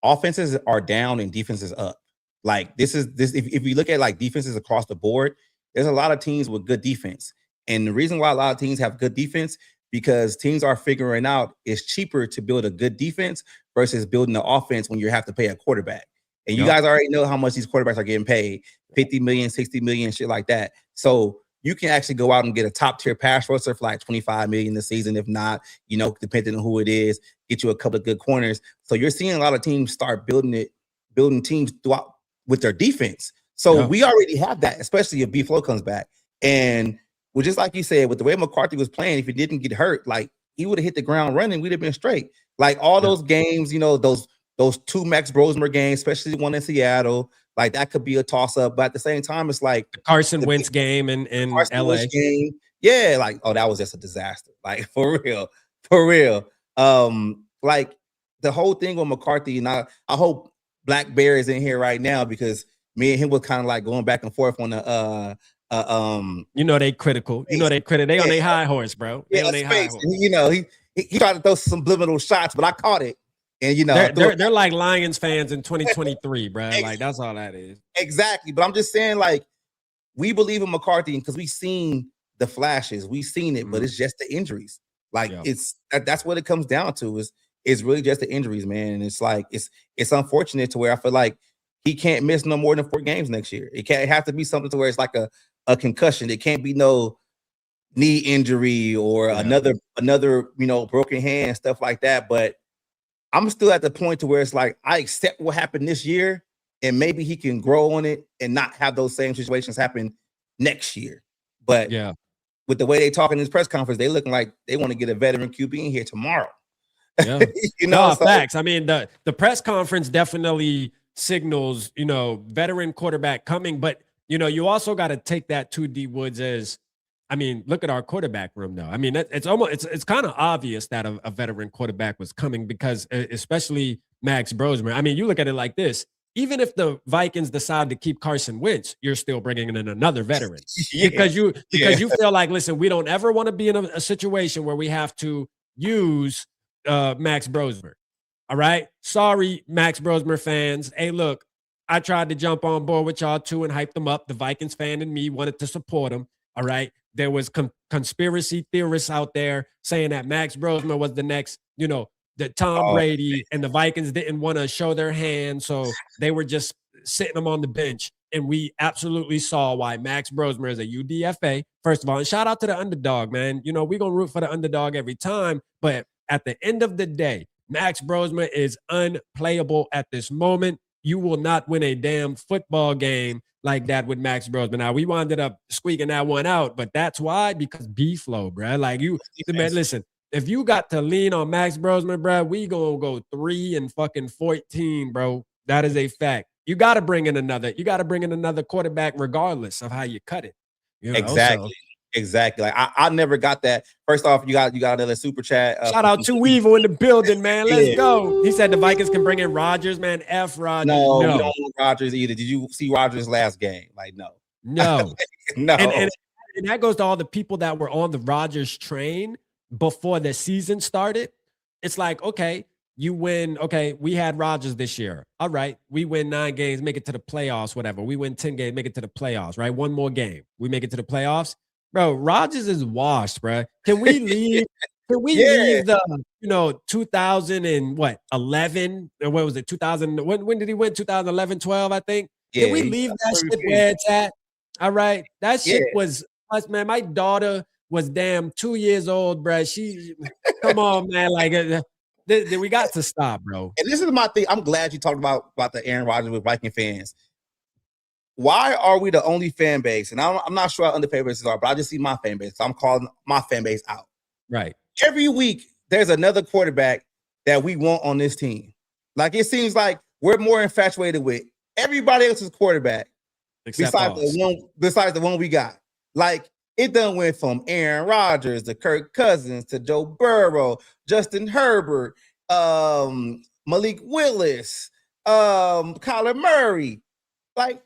Offenses are down and defenses up. If you look at defenses across the board, there's a lot of teams with good defense. And the reason why a lot of teams have good defense, because teams are figuring out it's cheaper to build a good defense versus building the offense when you have to pay a quarterback. And you guys already know how much these quarterbacks are getting paid, 50 million, 60 million, shit like that. So you can actually go out and get a top tier pass rusher for 25 million this season. If not, depending on who it is, get you a couple of good corners. So you're seeing a lot of teams start building teams throughout with their defense. So we already have that, especially if B-Flow comes back. And just like you said, with the way McCarthy was playing, if he didn't get hurt, he would have hit the ground running, we'd have been straight. All those games, those 2 Max Brosmer games, especially the one in Seattle, that could be a toss-up. But at the same time, it's the Carson Wentz game in LA. Game, yeah, that was just a disaster. For real. The whole thing with McCarthy, and I hope Black Bear is in here right now, because me and him were kind of going back and forth on the they critical. They on their high horse, bro. They on their high horse. He tried to throw some subliminal shots, but I caught it. And they're like Lions fans in 2023, bro. That's all that is. Exactly. But I'm just saying, we believe in McCarthy because we've seen the flashes, we've seen it, but it's just the injuries. Like that's what it comes down to is really just the injuries, man. And it's like it's unfortunate to where I feel like he can't miss no more than 4 games next year. It can't have to be something to where it's like a concussion. It can't be no knee injury or another broken hand, stuff like that. But I'm still at the point to where it's like I accept what happened this year, and maybe he can grow on it and not have those same situations happen next year. But with the way they talk in this press conference, they looking like they want to get a veteran QB in here tomorrow. Yeah. No, facts. I mean, the press conference definitely signals, veteran quarterback coming, but you also got to take that to Dwoods as, I mean, look at our quarterback room though. I mean, it's kind of obvious that a veteran quarterback was coming because especially Max Brosmer. I mean, you look at it like this. Even if the Vikings decide to keep Carson Wentz, you're still bringing in another veteran because you feel like, listen, we don't ever want to be in a situation where we have to use Max Brosmer. All right. Sorry, Max Brosmer fans. Hey, look, I tried to jump on board with y'all too and hype them up. The Vikings fan and me wanted to support them. All right. There was conspiracy theorists out there saying that Max Brosmer was the next, that Tom Brady, and the Vikings didn't want to show their hand. So they were just sitting him on the bench. And we absolutely saw why Max Brosmer is a UDFA, first of all. And shout out to the underdog, man. We're going to root for the underdog every time. But at the end of the day, Max Brosmer is unplayable at this moment. You will not win a damn football game like that with Max Brosmer. Now, we wound up squeaking that one out, but that's why, because B-flow, bro. Like man, listen, if you got to lean on Max Brosmer, bro, we going to go 3-14, bro. That is a fact. You got to bring in another quarterback regardless of how you cut it. Exactly. Exactly. Like I never got that. First off, you got another super chat. Shout out to Weevil in the building, man. Let's go. He said the Vikings can bring in Rodgers, man. F Rodgers. No, we don't want Rodgers either. Did you see Rodgers' last game? Like, no. No. No. And that goes to all the people that were on the Rodgers train before the season started. It's like, okay, you win. Okay, we had Rodgers this year. All right, we win 9 games, make it to the playoffs, whatever. We win 10 games, make it to the playoffs, right? One more game, we make it to the playoffs. Bro, Rodgers is washed, bro. Can we leave? Can we leave the 2011 or what was it? 2000? When did he win? 2011, 12, I think. Can we leave that shit where it's at? All right, that shit was us, man. My daughter was damn 2 years old, bro. She, come on, man. Like, we got to stop, bro. And this is my thing. I'm glad you talked about the Aaron Rodgers with Viking fans. Why are we the only fan base? And I'm not sure how other fan bases are, but I just see my fan base. So I'm calling my fan base out. Right. Every week, there's another quarterback that we want on this team. Like, it seems like we're more infatuated with everybody else's quarterback besides the one we got. Like, it done went from Aaron Rodgers to Kirk Cousins to Joe Burrow, Justin Herbert, Malik Willis, Kyler Murray. Like,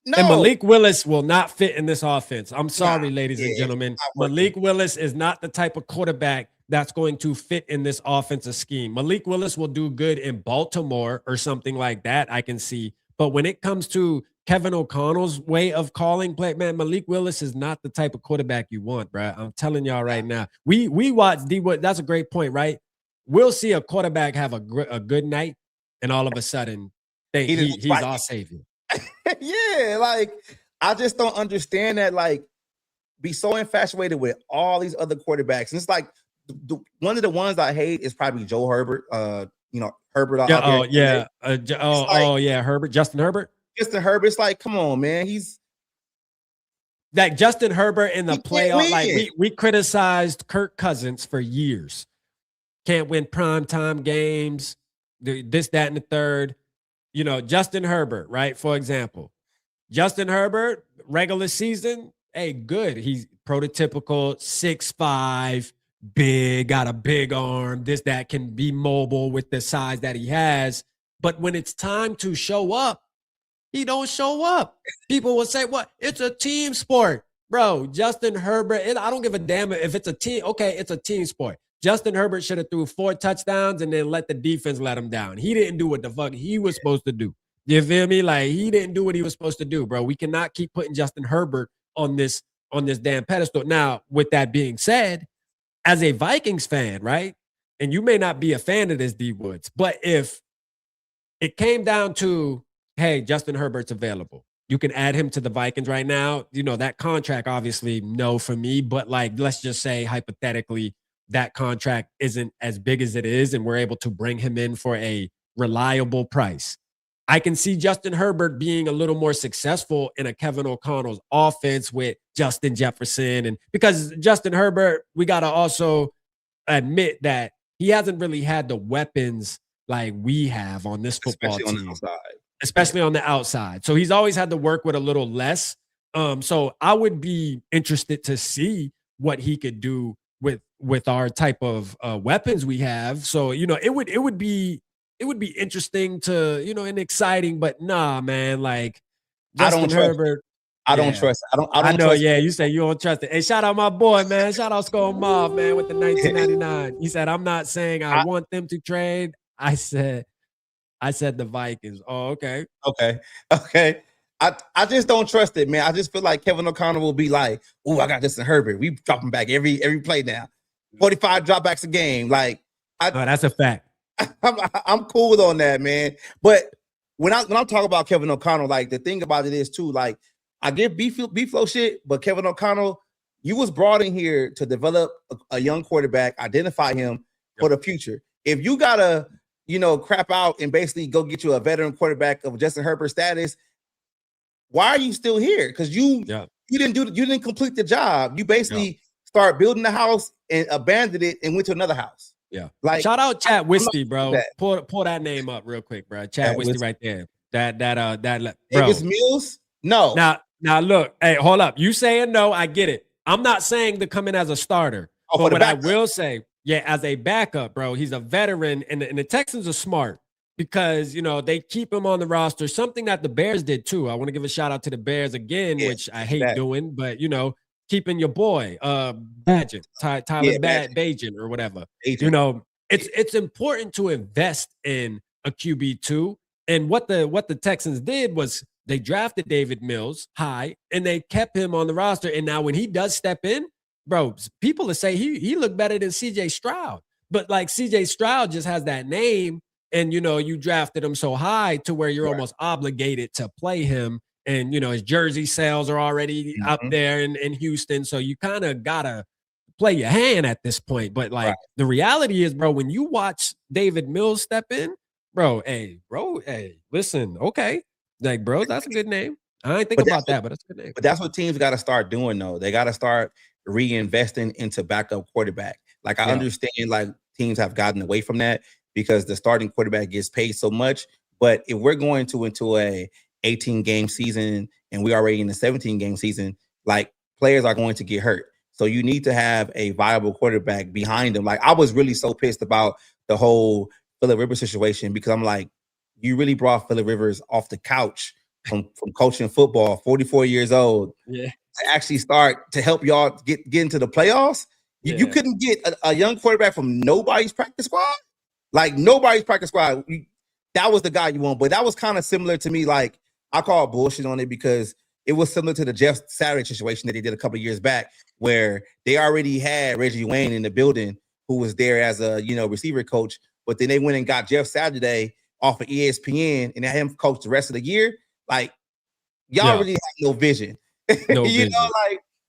no. And Malik Willis will not fit in this offense. I'm sorry, ladies and gentlemen. Malik Willis is not the type of quarterback that's going to fit in this offensive scheme. Malik Willis will do good in Baltimore or something like that, I can see. But when it comes to Kevin O'Connell's way of calling play, man, Malik Willis is not the type of quarterback you want, bro. I'm telling y'all right now. We watch D-Wood. That's a great point, right? We'll see a quarterback have a good night, and all of a sudden, he's our savior. Yeah, like, I just don't understand that. Like, be so infatuated with all these other quarterbacks. And it's like one of the ones I hate is probably Joe Herbert. Herbert. Herbert. Justin Herbert. Justin Herbert's like, come on, man. He's like Justin Herbert in the playoff. Like, we criticized Kirk Cousins for years. Can't win primetime games. This, that, and the third. Justin Herbert, right? For example, Justin Herbert, regular season, hey, good. He's prototypical 6'5", big, got a big arm, this, that, can be mobile with the size that he has. But when it's time to show up, he don't show up. People will say, what? It's a team sport. Bro, Justin Herbert, I don't give a damn if it's a team. Okay, it's a team sport. Justin Herbert should have threw 4 touchdowns and then let the defense let him down. He didn't do what the fuck he was supposed to do. You feel me? Like, he didn't do what he was supposed to do, bro. We cannot keep putting Justin Herbert on this damn pedestal. Now, with that being said, as a Vikings fan, right? And you may not be a fan of this, D Woods, but if it came down to, hey, Justin Herbert's available, you can add him to the Vikings right now. You know, that contract, obviously, no for me, but like, let's just say hypothetically, that contract isn't as big as it is, and we're able to bring him in for a reliable price. I can see Justin Herbert being a little more successful in a Kevin O'Connell's offense with Justin Jefferson. And because Justin Herbert, we got to also admit that he hasn't really had the weapons like we have on this football team, especially on the outside. So he's always had to work with a little less. So I would be interested to see what he could do with our type of weapons we have. So, you know, it would be interesting to, you know, and exciting, but nah, man, like Justin Herbert. I don't trust. I don't know. Trust yeah, you say you don't trust it. Hey, shout out my boy, man. Shout out Skull Mob, man, with the 1999. He said, I'm not saying I want them to trade. I said the Vikings. Oh, okay. Okay. I just don't trust it, man. I just feel like Kevin O'Connell will be like, "Ooh, I got Justin Herbert. We drop him back every play now. 45 dropbacks a game." Like, that's a fact. I'm cool on that, man. But when I'm talking about Kevin O'Connell, like, the thing about it is too, like, I get B-Flow shit, but Kevin O'Connell, you was brought in here to develop a young quarterback, identify him for the future. If you gotta, you know, crap out and basically go get you a veteran quarterback of Justin Herbert status, why are you still here? Because you didn't complete the job. You basically start building the house and abandoned it and went to another house. Yeah. Like, shout out Chad Wisty, bro. Pull that name up real quick, bro. Chad Wisty right there. That bro. Davis Mills? No. Now look, hey, hold up. You saying no, I get it. I'm not saying to come in as a starter. But what I will say, as a backup, bro, he's a veteran, and the Texans are smart because, you know, they keep him on the roster, something that the Bears did too. I want to give a shout out to the Bears again, which I hate doing, but, you know, keeping your boy, Tyler Bajan or whatever. You know, it's important to invest in a QB2. And what the Texans did was they drafted David Mills high and they kept him on the roster. And now when he does step in, bro, people will say he looked better than CJ Stroud. But like CJ Stroud just has that name, and, you know, you drafted him so high to where you're almost obligated to play him. And, you know, his jersey sales are already up there in Houston. So you kind of got to play your hand at this point. But like the reality is, bro, when you watch David Mills step in, bro, listen, okay. Like, bro, that's a good name. I ain't think about that, but that's a good name. But that's what teams got to start doing, though. They got to start reinvesting into backup quarterback. Like, I understand, like, teams have gotten away from that because the starting quarterback gets paid so much. But if we're going into a 18-game season and we're already in the 17-game season, like, players are going to get hurt. So you need to have a viable quarterback behind them. Like, I was really so pissed about the whole Phillip Rivers situation because I'm like, you really brought Phillip Rivers off the couch from coaching football, 44 years old, to actually start to help y'all get into the playoffs. You couldn't get a young quarterback from nobody's practice squad? Like, nobody's practice squad. That was the guy you want. But that was kind of similar to me. Like, I call bullshit on it because it was similar to the Jeff Saturday situation that they did a couple of years back where they already had Reggie Wayne in the building who was there as a, you know, receiver coach. But then they went and got Jeff Saturday off of ESPN and had him coach the rest of the year. Like, y'all really have no vision. No you vision.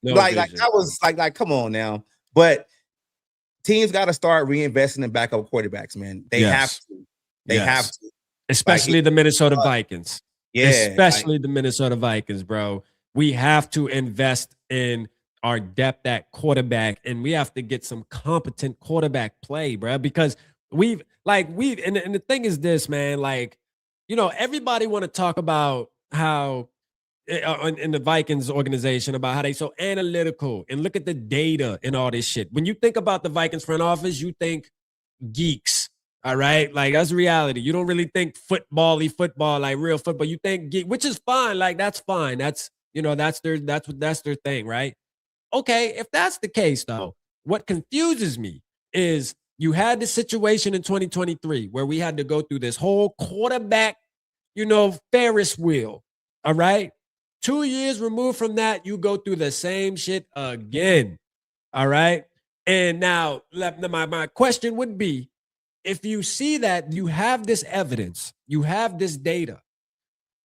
know, like that was like, come on now. But teams got to start reinvesting in backup quarterbacks, man. They have to. They have to. Especially like, the Minnesota Vikings. Yeah. Especially the Minnesota Vikings, bro. We have to invest in our depth at quarterback, and we have to get some competent quarterback play, bro, because and the thing is this, man, like, you know, everybody want to talk about how in the Vikings organization about how they so analytical and look at the data and all this shit. When you think about the Vikings front office, you think geeks. All right. Like, that's reality. You don't really think football, like real football. You think geek, which is fine. Like, that's fine. That's, you know, that's their thing. Right. Okay. If that's the case, though, what confuses me is you had the situation in 2023 where we had to go through this whole quarterback Ferris wheel. All right. 2 years removed from that, you go through the same shit again. All right. And now my question would be, if you see that you have this evidence, you have this data,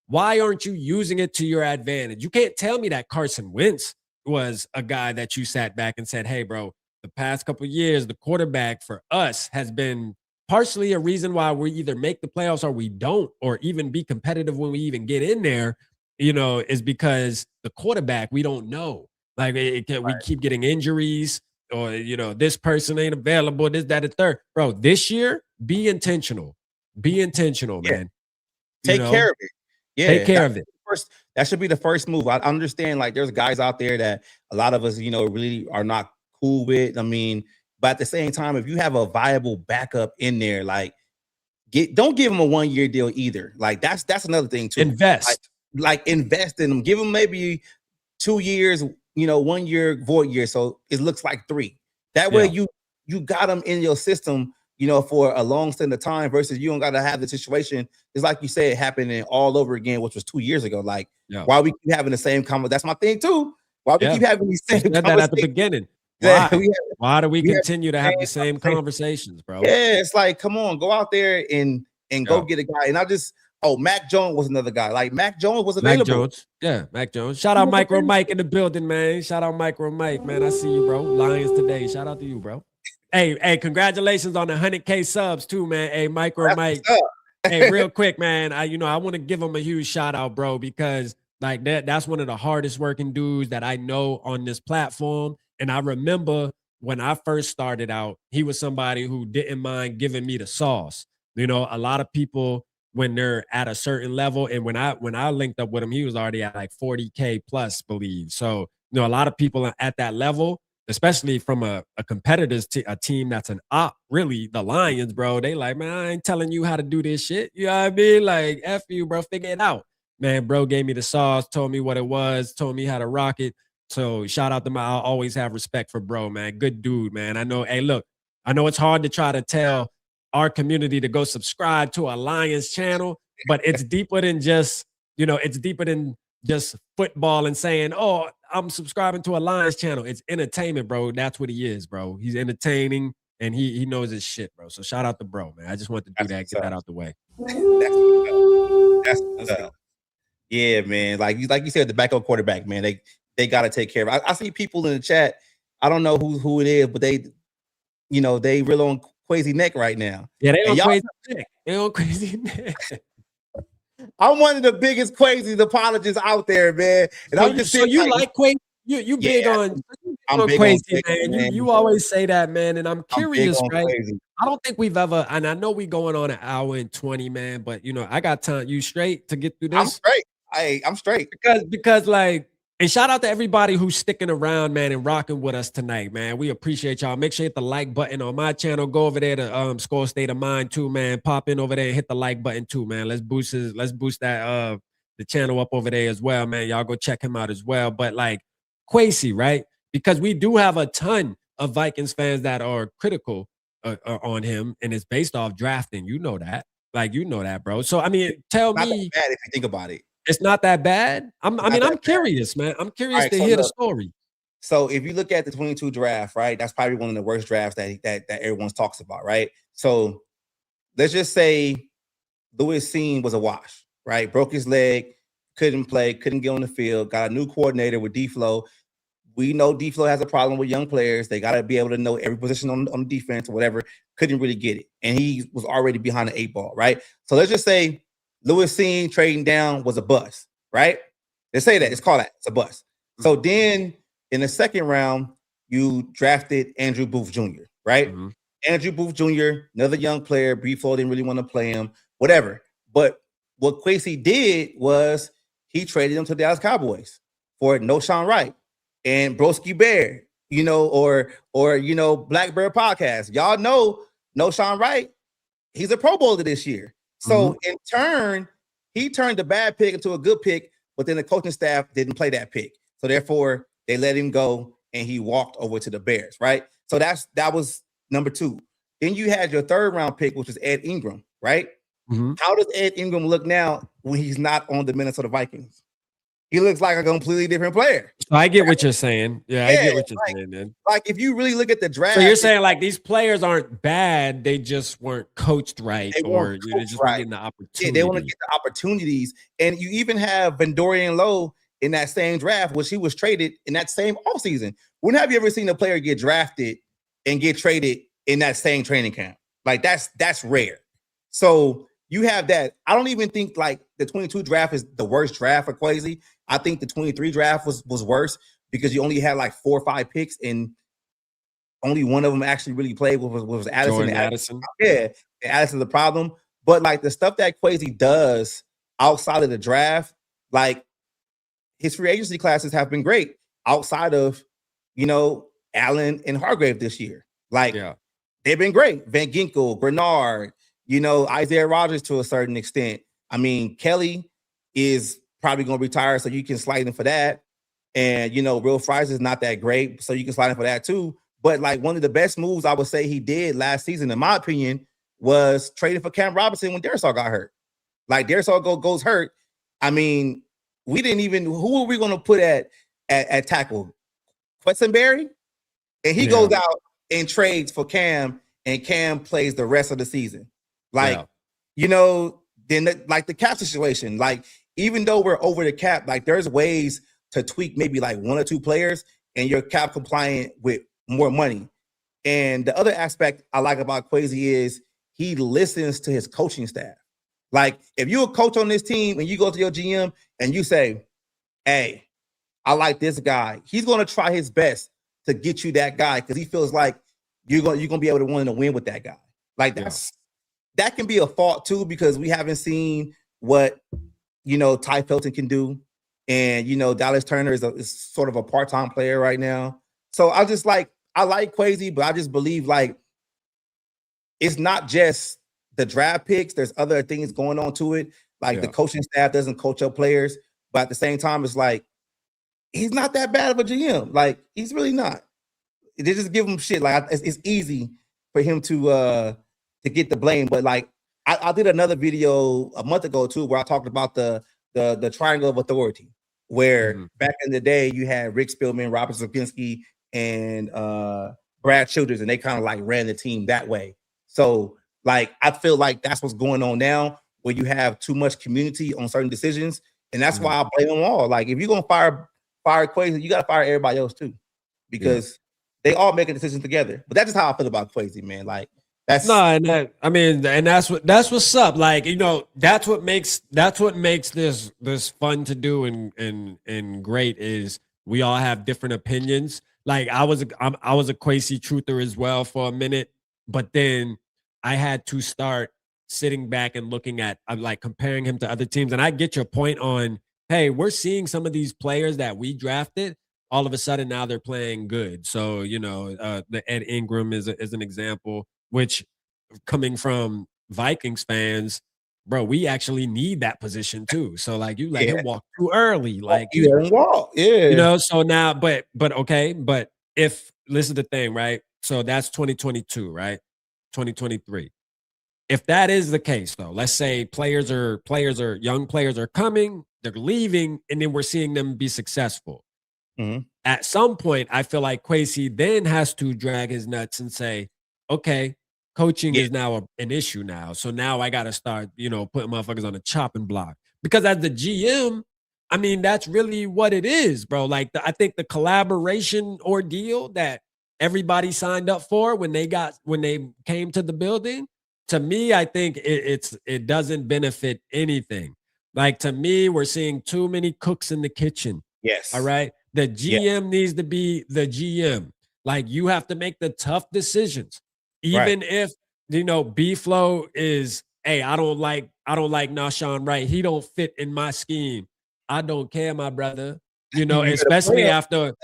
why aren't you using it to your advantage? You can't tell me that Carson Wentz was a guy that you sat back and said, hey, bro, the past couple of years, the quarterback for us has been partially a reason why we either make the playoffs or we don't, or even be competitive when we even get in there, is because the quarterback, we don't know. Like we keep getting injuries, or, this person ain't available, this, that, and third. Bro, this year, be intentional. Be intentional, Yeah. man. Take care of it. Yeah, take care of it. That should be the first move. I understand, like, there's guys out there that a lot of us, really are not cool with. I mean, but at the same time, if you have a viable backup in there, like, don't give him a 1-year deal either. Like, that's another thing too. Invest. Like invest in them. Give him maybe 2 years, 1 year void year, so it looks like 3. That way, you got them in your system, for a long stint of time, versus you don't got to have the situation. It's like you said, happening all over again, which was 2 years ago. Like, why we keep having the same conversation? That's my thing too. Why we keep having these same conversations? That at the beginning. Why do we continue to have the same conversations, bro? Yeah, it's like, come on, go out there and go get a guy. And Mac Jones was another guy. Like, Mac Jones was available. Mac Jones. Shout out Micro Mike in the building, man. Shout out Micro Mike, man. I see you, bro. Lions today. Shout out to you, bro. Hey, congratulations on the 100K subs too, man. Hey, Micro Mike. Hey, real quick, man. I want to give him a huge shout out, bro, because like that's one of the hardest working dudes that I know on this platform. And I remember when I first started out, he was somebody who didn't mind giving me the sauce. A lot of people, when they're at a certain level, and when I linked up with him, he was already at like 40K plus, believe. So, a lot of people at that level, especially from a competitor's a team that's an op, really, the Lions, bro, they like, man, I ain't telling you how to do this shit. You know what I mean? Like, F you, bro, figure it out. Man, bro gave me the sauce, told me what it was, told me how to rock it. So shout out to I'll always have respect for bro, man. Good dude, man. I know, hey, look, I know it's hard to try to tell our community to go subscribe to a Lions channel, but it's deeper than just, it's deeper than just football and saying, oh, I'm subscribing to a Lions channel. It's entertainment, bro. That's what he is, bro. He's entertaining and he knows his shit, bro. So shout out to bro, man. I just want to do that, get that out the way. That's yeah, man. Like you said, the backup quarterback, man. They got to take care of it. I see people in the chat. I don't know who it is, but they real on crazy neck right now. Yeah, they on crazy neck. They on crazy neck. I'm one of the biggest crazy apologists out there, man. And I'm just like crazy. You big on crazy, man. You always say that, man. And I'm curious, right? Crazy. I don't think we've ever, and I know we going on an hour and 20, man, but I got time. You straight to get through this? I'm straight. I'm straight. Because like, and shout out to everybody who's sticking around, man, and rocking with us tonight, man. We appreciate y'all. Make sure you hit the like button on my channel. Go over there to Score State of Mind too, man. Pop in over there and hit the like button too, man. Let's boost that the channel up over there as well, man. Y'all go check him out as well. But like Kwesi, right? Because we do have a ton of Vikings fans that are critical on him, and it's based off drafting. You know that. Like, bro. So I mean, tell me, not that bad if you think about it. It's not that bad. I'm curious, man. I'm curious to hear the story. So if you look at the 22 draft, right, that's probably one of the worst drafts that everyone talks about, right? So let's just say Lewis Cine was a wash, right? Broke his leg, couldn't play, couldn't get on the field, got a new coordinator with D-Flow. We know D-Flow has a problem with young players. They got to be able to know every position on defense or whatever. Couldn't really get it. And he was already behind the 8 ball, right? So let's just say Lewis Cine trading down was a bust, right? They say that. It's called that. It's a bust. So then in the second round, you drafted Andrew Booth Jr., right? Mm-hmm. Andrew Booth Jr., another young player. D-Flow didn't really want to play him, whatever. But what Kwesi did was he traded him to the Dallas Cowboys for Noshawn Wright and Broski Bear, or Black Bear Podcast. Y'all know Noshawn Wright. He's a Pro Bowler this year. So in turn, he turned the bad pick into a good pick, but then the coaching staff didn't play that pick. So therefore, they let him go and he walked over to the Bears, right? So that was number 2. Then you had your 3rd round pick, which was Ed Ingram, right? Mm-hmm. How does Ed Ingram look now when he's not on the Minnesota Vikings. He looks like a completely different player. So I get what you're saying. Yeah, I get what you're like, saying, man. Like if you really look at the draft, so you're saying like these players aren't bad, they just weren't coached right, or they just weren't getting the opportunity. Yeah, they want to get the opportunities. And you even have Vendorian Lowe in that same draft, which he was traded in that same offseason. When have you ever seen a player get drafted and get traded in that same training camp? Like that's rare. So you have that. I don't even think like the 22 draft is the worst draft for Kwesi. I think the 23 draft was worse because you only had like 4 or 5 picks and only one of them actually really played was Addison. Addison. Yeah, Addison's the problem. But like the stuff that Kwesi does outside of the draft, like his free agency classes have been great outside of, Allen and Hargrave this year. Like they've been great. Van Ginkel, Bernard, Isaiah Rodgers to a certain extent. I mean, Kelly is probably going to retire, so you can slide in for that. And, Will Fries is not that great, so you can slide in for that too. But like one of the best moves I would say he did last season, in my opinion, was trading for Cam Robinson when Darisaw got hurt. Like Darisaw goes hurt. I mean, we didn't even, who are we going to put at tackle? Questenberry? And he goes out and trades for Cam, and Cam plays the rest of the season. Like, then the cap situation, like, even though we're over the cap, like there's ways to tweak maybe like 1 or 2 players and you're cap compliant with more money. And the other aspect I like about Kwesi is he listens to his coaching staff. Like if you're a coach on this team and you go to your GM and you say, hey, I like this guy, he's going to try his best to get you that guy because he feels like you're going to be able to win with that guy. Like that can be a fault too, because we haven't seen what, Ty Felton can do. And, Dallas Turner is sort of a part-time player right now. So I like Kwesi, but I just believe like it's not just the draft picks. There's other things going on to it. Like the coaching staff doesn't coach up players, but at the same time, it's like he's not that bad of a GM. Like he's really not. They just give him shit. Like it's easy for him to get the blame. But like I did another video a month ago too, where I talked about the triangle of authority, where back in the day you had Rick Spielman, Robert Sapinski, and Brad Childers, and they kind of like ran the team that way. So like I feel like that's what's going on now, where you have too much community on certain decisions, and that's why I blame them all. Like if you're gonna fire Kwesi, you gotta fire everybody else too, because they all make a decision together. But that's just how I feel about Kwesi, man. Like that's that's what's up. Like that's what makes this fun to do and great is we all have different opinions. Like I was a Kwesi truther as well for a minute, but then I had to start sitting back and looking at like comparing him to other teams. And I get your point on, hey, we're seeing some of these players that we drafted. All of a sudden now they're playing good. So the Ed Ingram is an example, which coming from Vikings fans, bro, we actually need that position too. So like you let him walk too early, like you let him walk, So now, but okay, but if this is the thing, right? So that's 2022, right? 2023. If that is the case, though, let's say young players are coming, they're leaving, and then we're seeing them be successful. At some point, I feel like Kwesi then has to drag his nuts and say, okay, coaching is now an issue now. So now I got to start, putting motherfuckers on the chopping block. Because as the GM, I mean, that's really what it is, bro. Like, I think the collaboration ordeal that everybody signed up for when they came to the building, to me, I think it doesn't benefit anything. Like, to me, we're seeing too many cooks in the kitchen. Yes. All right. The GM needs to be the GM. Like, you have to make the tough decisions. Even if, B-Flow is, hey, I don't like Nashawn Wright. He don't fit in my scheme. I don't care, my brother. Especially after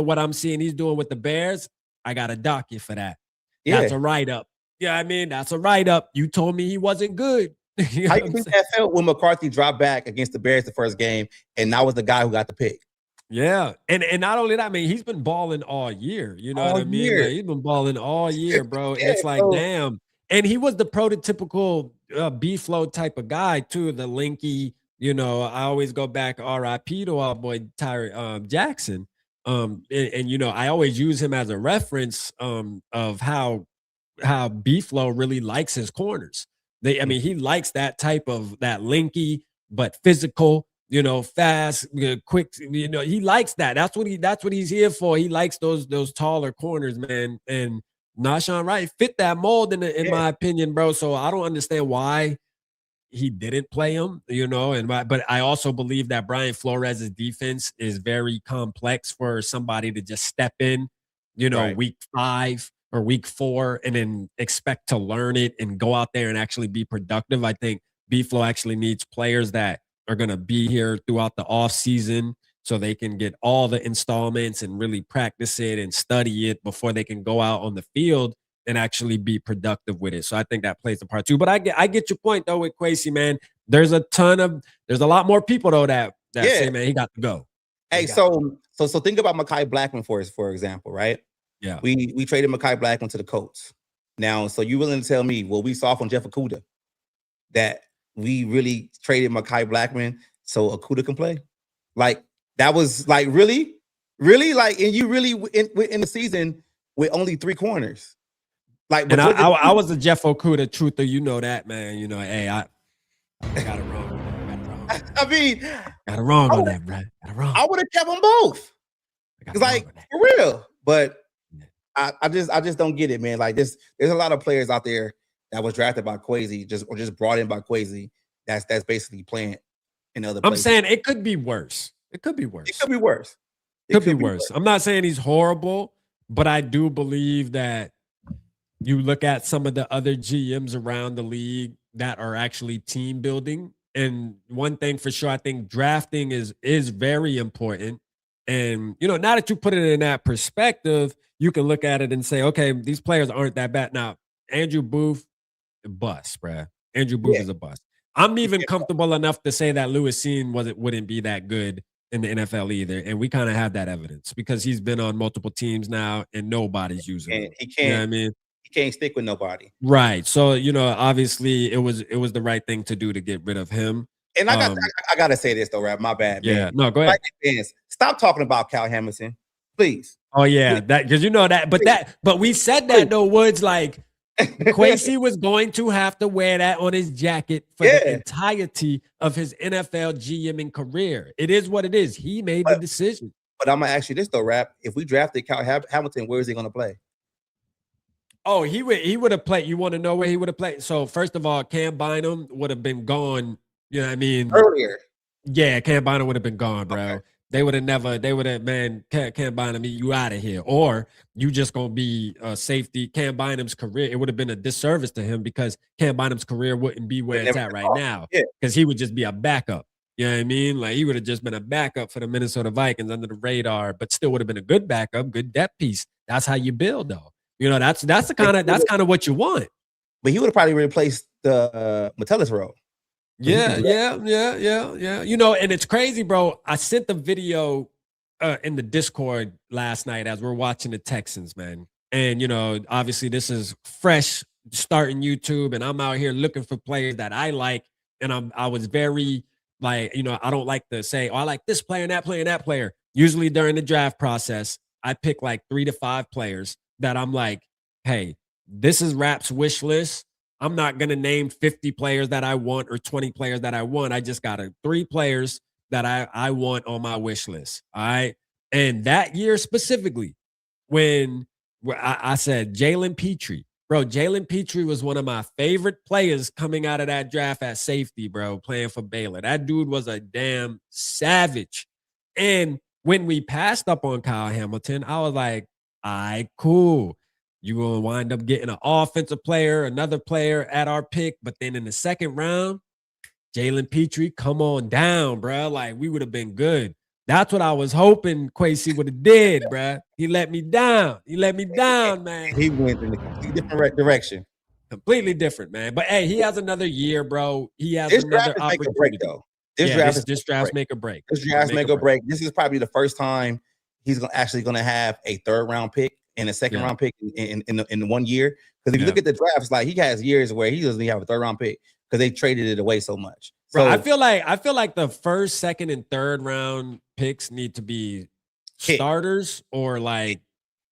what I'm seeing he's doing with the Bears, I got to dock you for that. That's a write-up. Yeah, I mean, that's a write-up. You told me he wasn't good. How you think that felt when McCarthy dropped back against the Bears the first game, and I was the guy who got the pick? Yeah, and not only that, I mean, he's been balling all year. You know what I mean? Like, he's been balling all year, bro. And it's like, damn. And he was the prototypical B-flow type of guy too, the linky. I always go back RIP to our boy Tyree Jackson. And I always use him as a reference of how B-flow really likes his corners. He likes that type of that linky but physical, fast, quick. He likes that. That's what he's here for. He likes those taller corners, man. And Nahshon Wright fit that mold in my opinion, bro. So I don't understand why he didn't play him, but I also believe that Brian Flores' defense is very complex for somebody to just step in, Right. week 5 or week 4 and then expect to learn it and go out there and actually be productive. I think B-Flow actually needs players that are going to be here throughout the off season so they can get all the installments and really practice it and study it before they can go out on the field and actually be productive with it. So I think that plays a part too. But I get your point though with Kwesi, man. There's a lot more people though that say, man, he got to go. Hey, so think about Mekhi Blackman for example, right? Yeah. We traded Mekhi Blackman to the Colts. Now, so you willing to tell me, well, we saw from Jeff Okudah that we really traded Mekhi Blackman so Okudah can play? Like, that was like, really? Like, and you really in the season with only 3 corners. Like, and I was a Jeff Okudah truther, that, man. Hey, I got it wrong. I mean, got it wrong on that, bro. Got it wrong. I would have kept them both. It's like, for real. But I just don't get it, man. Like, there's a lot of players out there that was drafted by Kwesi, just brought in by Kwesi. That's basically playing in other places. I'm saying it could be worse. It could be worse. It could be worse. Could be worse. I'm not saying he's horrible, but I do believe that you look at some of the other GMs around the league that are actually team building. And one thing for sure, I think drafting is very important. And, now that you put it in that perspective, you can look at it and say, okay, these players aren't that bad. Now, Andrew Booth, a bust, bruh. Andrew Booth is a bust. I'm even comfortable enough to say that Lewis Cine wouldn't be that good in the NFL either. And we kind of have that evidence because he's been on multiple teams now and nobody's using him. He can't. You know what I mean? He can't stick with nobody. Right. So, obviously it was the right thing to do to get rid of him. And I gotta say this though, Rap. My bad, man. Yeah, no, go ahead. Fans, stop talking about Cal Hamilton, please. Oh yeah, that because but we said that though, Woods, like Kwesi was going to have to wear that on his jacket for the entirety of his NFL GMing career. It is what it is. He made the decision. But I'm gonna ask you this though, Rap. If we drafted Cal Hamilton, where is he gonna play? Oh, he would have played. You want to know where he would have played? So first of all, Cam Bynum would have been gone. You know what I mean? Earlier. Yeah, Cam Bynum would have been gone, bro. Okay. They would have, man, Cam Bynum, you out of here. Or you just going to be a safety. Cam Bynum's career, it would have been a disservice to him because Cam Bynum's career wouldn't be where it's at right now. Because he would just be a backup. You know what I mean? Like, he would have just been a backup for the Minnesota Vikings under the radar, but still would have been a good backup, good depth piece. That's how you build, though. That's kind of what you want. But he would have probably replaced the Metellus role. Yeah. And it's crazy, bro. I sent the video in the Discord last night as we're watching the Texans, man. And, obviously this is fresh starting YouTube and I'm out here looking for players that I like. And I was very like, I don't like to say, oh, I like this player and that player and that player. Usually during the draft process, I pick like 3 to 5 players that I'm like, hey, this is Rap's wish list. I'm not going to name 50 players that I want or 20 players that I want. I just got 3 players that I want on my wish list. All right. And that year specifically, when I said Jalen Petrie, bro, Jalen Petrie was one of my favorite players coming out of that draft at safety, bro, playing for Baylor. That dude was a damn savage. And when we passed up on Kyle Hamilton, I was like, all right, cool. You're going to wind up getting an offensive player, another player at our pick. But then in the second round, Jalen Petrie, come on down, bro. Like, we would have been good. That's what I was hoping Kwesi would have did, bro. He let me down. Man. He went in a completely different direction. Completely different, man. But, hey, he has another year, bro. He has another opportunity. This draft's make or break. This draft's make or break. This is probably the first time he's actually going to have a 3rd round pick and a 2nd round pick in 1 year, Because if you look at the drafts, like he has years where he doesn't even have a 3rd round pick because they traded it away so much. So bro, I feel like the 1st, 2nd, and 3rd round picks need to be starters or like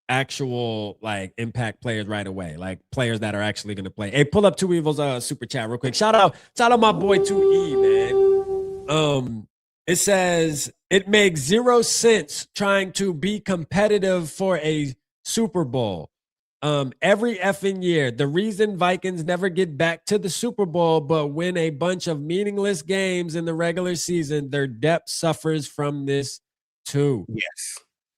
actual like impact players right away, like players that are actually going to play. Hey, pull up Two Evils super chat real quick. Shout out my boy 2E, man. It says it makes 0 sense trying to be competitive for a Super Bowl. Every effing year, the reason Vikings never get back to the Super Bowl but win a bunch of meaningless games in the regular season, their depth suffers from this too.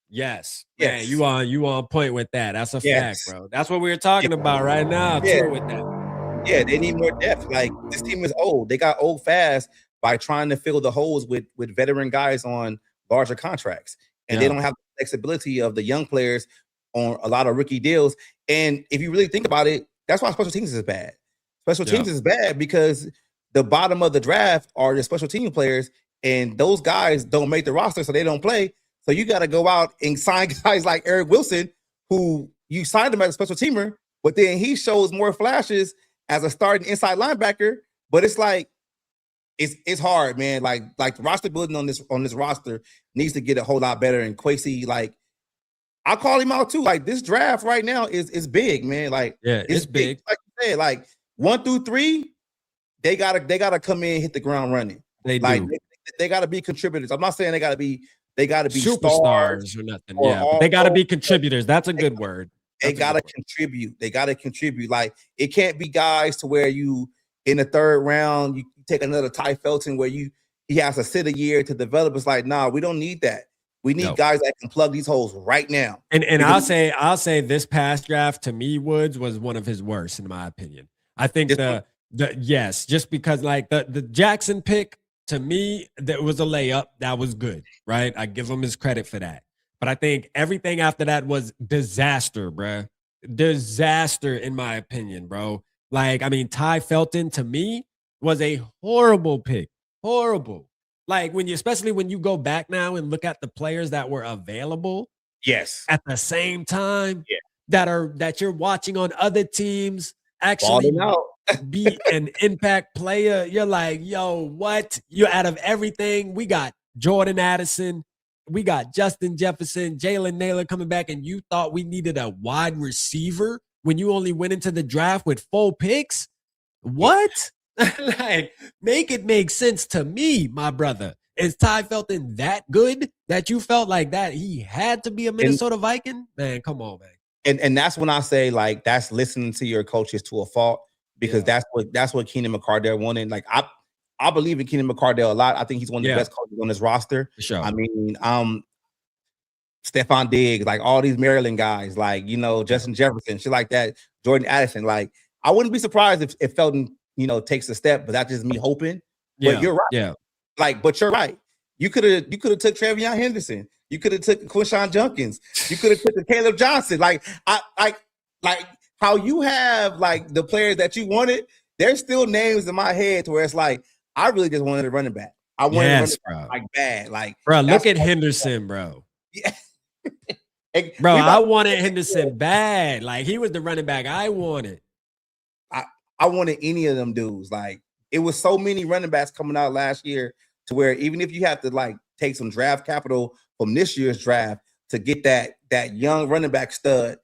Yes. Man, you on point with that. That's a fact, bro. That's what we were talking about right now. Too, with that. Yeah, they need more depth. Like this team is old. They got old fast by trying to fill the holes with veteran guys on larger contracts, and they don't have the flexibility of the young players on a lot of rookie deals. And if you really think about it, that's why special teams is bad. Special teams is bad because the bottom of the draft are the special team players, and those guys don't make the roster, so they don't play. So you got to go out and sign guys like Eric Wilson, who you signed him as a special teamer, but then he shows more flashes as a starting inside linebacker. But it's like it's hard, man. Like the roster building on this roster needs to get a whole lot better. And Kwesi, like, I call him out too. Like this draft right now is big, man. Like it's big. Like you said, like 1 through 3, they gotta come in, hit the ground running. They gotta be contributors. I'm not saying they gotta be superstars or nothing. But they gotta be contributors. That's a good word. They gotta contribute. They gotta contribute. Like it can't be guys to where you in the 3rd round you take another Ty Felton where he has to sit a year to develop. It's like, nah, we don't need that. We need guys that can plug these holes right now. And I'll say this past draft to me, Woods was one of his worst in my opinion. I think just because like the Jackson pick to me, that was a layup. That was good, right? I give him his credit for that. But I think everything after that was disaster, bro. Disaster in my opinion, bro. Like, I mean, Ty Felton to me was a horrible pick. Horrible. Like especially when you go back now and look at the players that were available, at the same time, that you're watching on other teams actually be an impact player. You're like, yo, what? You're out of everything. We got Jordan Addison, we got Justin Jefferson, Jalen Naylor coming back, and you thought we needed a wide receiver when you only went into the draft with 4 picks? What? Like, make it make sense to me, my brother. Is Ty Felton that good that you felt like that he had to be a Minnesota Viking? Man, come on, man. And that's when I say, like, that's listening to your coaches to a fault, because that's what Keenan McCardell wanted. Like, I believe in Keenan McCardell a lot. I think he's one of the best coaches on this roster. For sure. I mean, Stephon Diggs, like all these Maryland guys, like, Justin Jefferson, shit like that, Jordan Addison. Like, I wouldn't be surprised if Felton, takes a step, but that's just me hoping. But you're right. Yeah. But you're right. You could have took Travion Henderson. You could have took Quinshon Junkins. You could have took Caleb Johnson. Like how you have like the players that you wanted. There's still names in my head to where it's like I really just wanted a running back. I wanted a running back, like bad. Like, bro, look at Henderson, bro. Yeah. Bro, I wanted Henderson bad. Like, he was the running back I wanted. I wanted any of them dudes. Like, it was so many running backs coming out last year to where even if you have to like take some draft capital from this year's draft to get that young running back stud,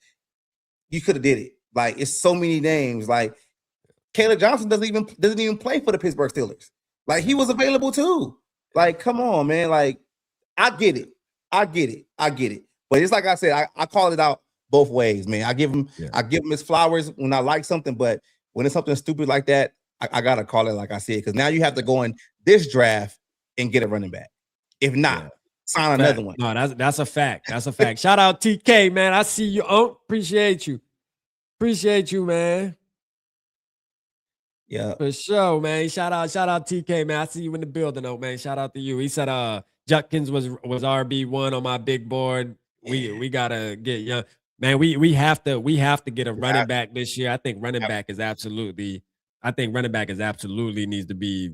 you could have did it. Like, it's so many names. Like, Caleb Johnson doesn't even play for the Pittsburgh Steelers. Like, he was available too. Like, come on, man. Like, I get it. But it's like I said, I call it out both ways, man. I give him his flowers when I like something, but when it's something stupid like that, I gotta call it like I said, because now you have to go in this draft and get a running back. If not, sign another one. No, that's a fact. That's a fact. Shout out TK, man. I see you. Oh, appreciate you, man. Yeah, for sure, man. Shout out TK, man. I see you in the building, though, man. Shout out to you. He said, Judkins was RB1 on my big board. We gotta get young. Man, we have to get a running back this year. I think running back is absolutely needs to be,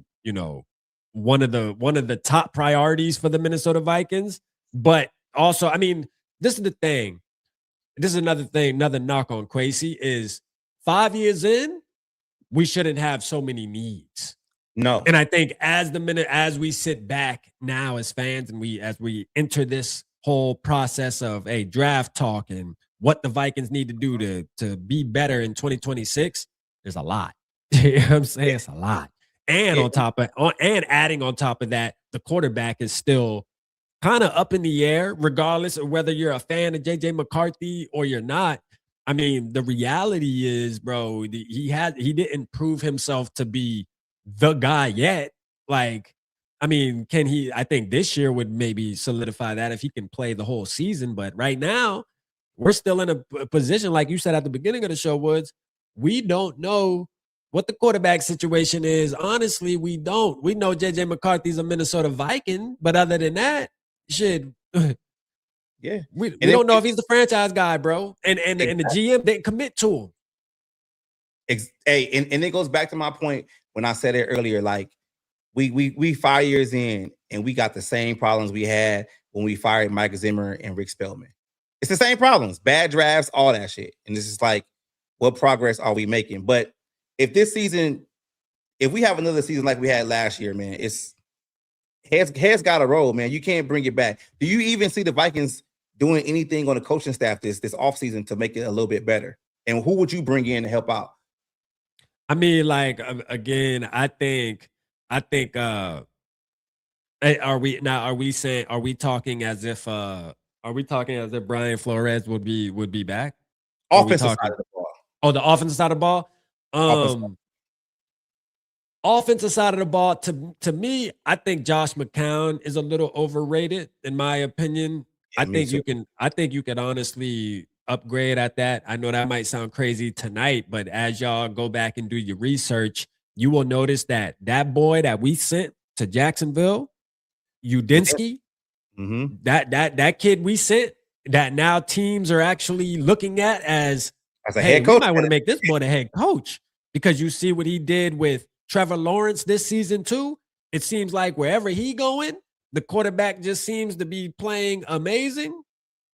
one of the top priorities for the Minnesota Vikings. But also, I mean, this is the thing. This is another knock on Kwesi is 5 years in, we shouldn't have so many needs. No. And I think as we sit back now as fans and as we enter this whole process of a draft talk and what the Vikings need to do to be better in 2026, there's a lot. You know what I'm saying? It's a lot. And adding on top of that, the quarterback is still kind of up in the air, regardless of whether you're a fan of JJ McCarthy or you're not. I mean, the reality is, bro, he didn't prove himself to be the guy yet. Like, I mean, can he? I think this year would maybe solidify that if he can play the whole season. But right now, we're still in a position, like you said at the beginning of the show, Woods. We don't know what the quarterback situation is. Honestly, we don't. We know JJ McCarthy's a Minnesota Viking, but other than that, shit. Yeah, we don't know if he's the franchise guy, bro. And the GM didn't commit to him. Hey, and it goes back to my point when I said it earlier. Like, we 5 years in, and we got the same problems we had when we fired Mike Zimmer and Rick Spellman. It's the same problems, bad drafts, all that shit. And it's just like, what progress are we making? But if we have another season like we had last year, man, it's heads got to roll, man. You can't bring it back. Do you even see the Vikings doing anything on the coaching staff this offseason to make it a little bit better? And who would you bring in to help out? I mean, like, again, I think are we talking as if Brian Flores would be back? Offensive side of the ball. Oh, the offensive side of the ball. Offensive side of the ball, to me, I think Josh McCown is a little overrated, in my opinion. Yeah, I think you can honestly upgrade at that. I know that might sound crazy tonight, but as y'all go back and do your research, you will notice that boy that we sent to Jacksonville, Udinsky, that kid we sent, that now teams are actually looking at as a head coach. We might want to make this boy the head coach, because you see what he did with Trevor Lawrence this season too. It seems like wherever he going, the quarterback just seems to be playing amazing.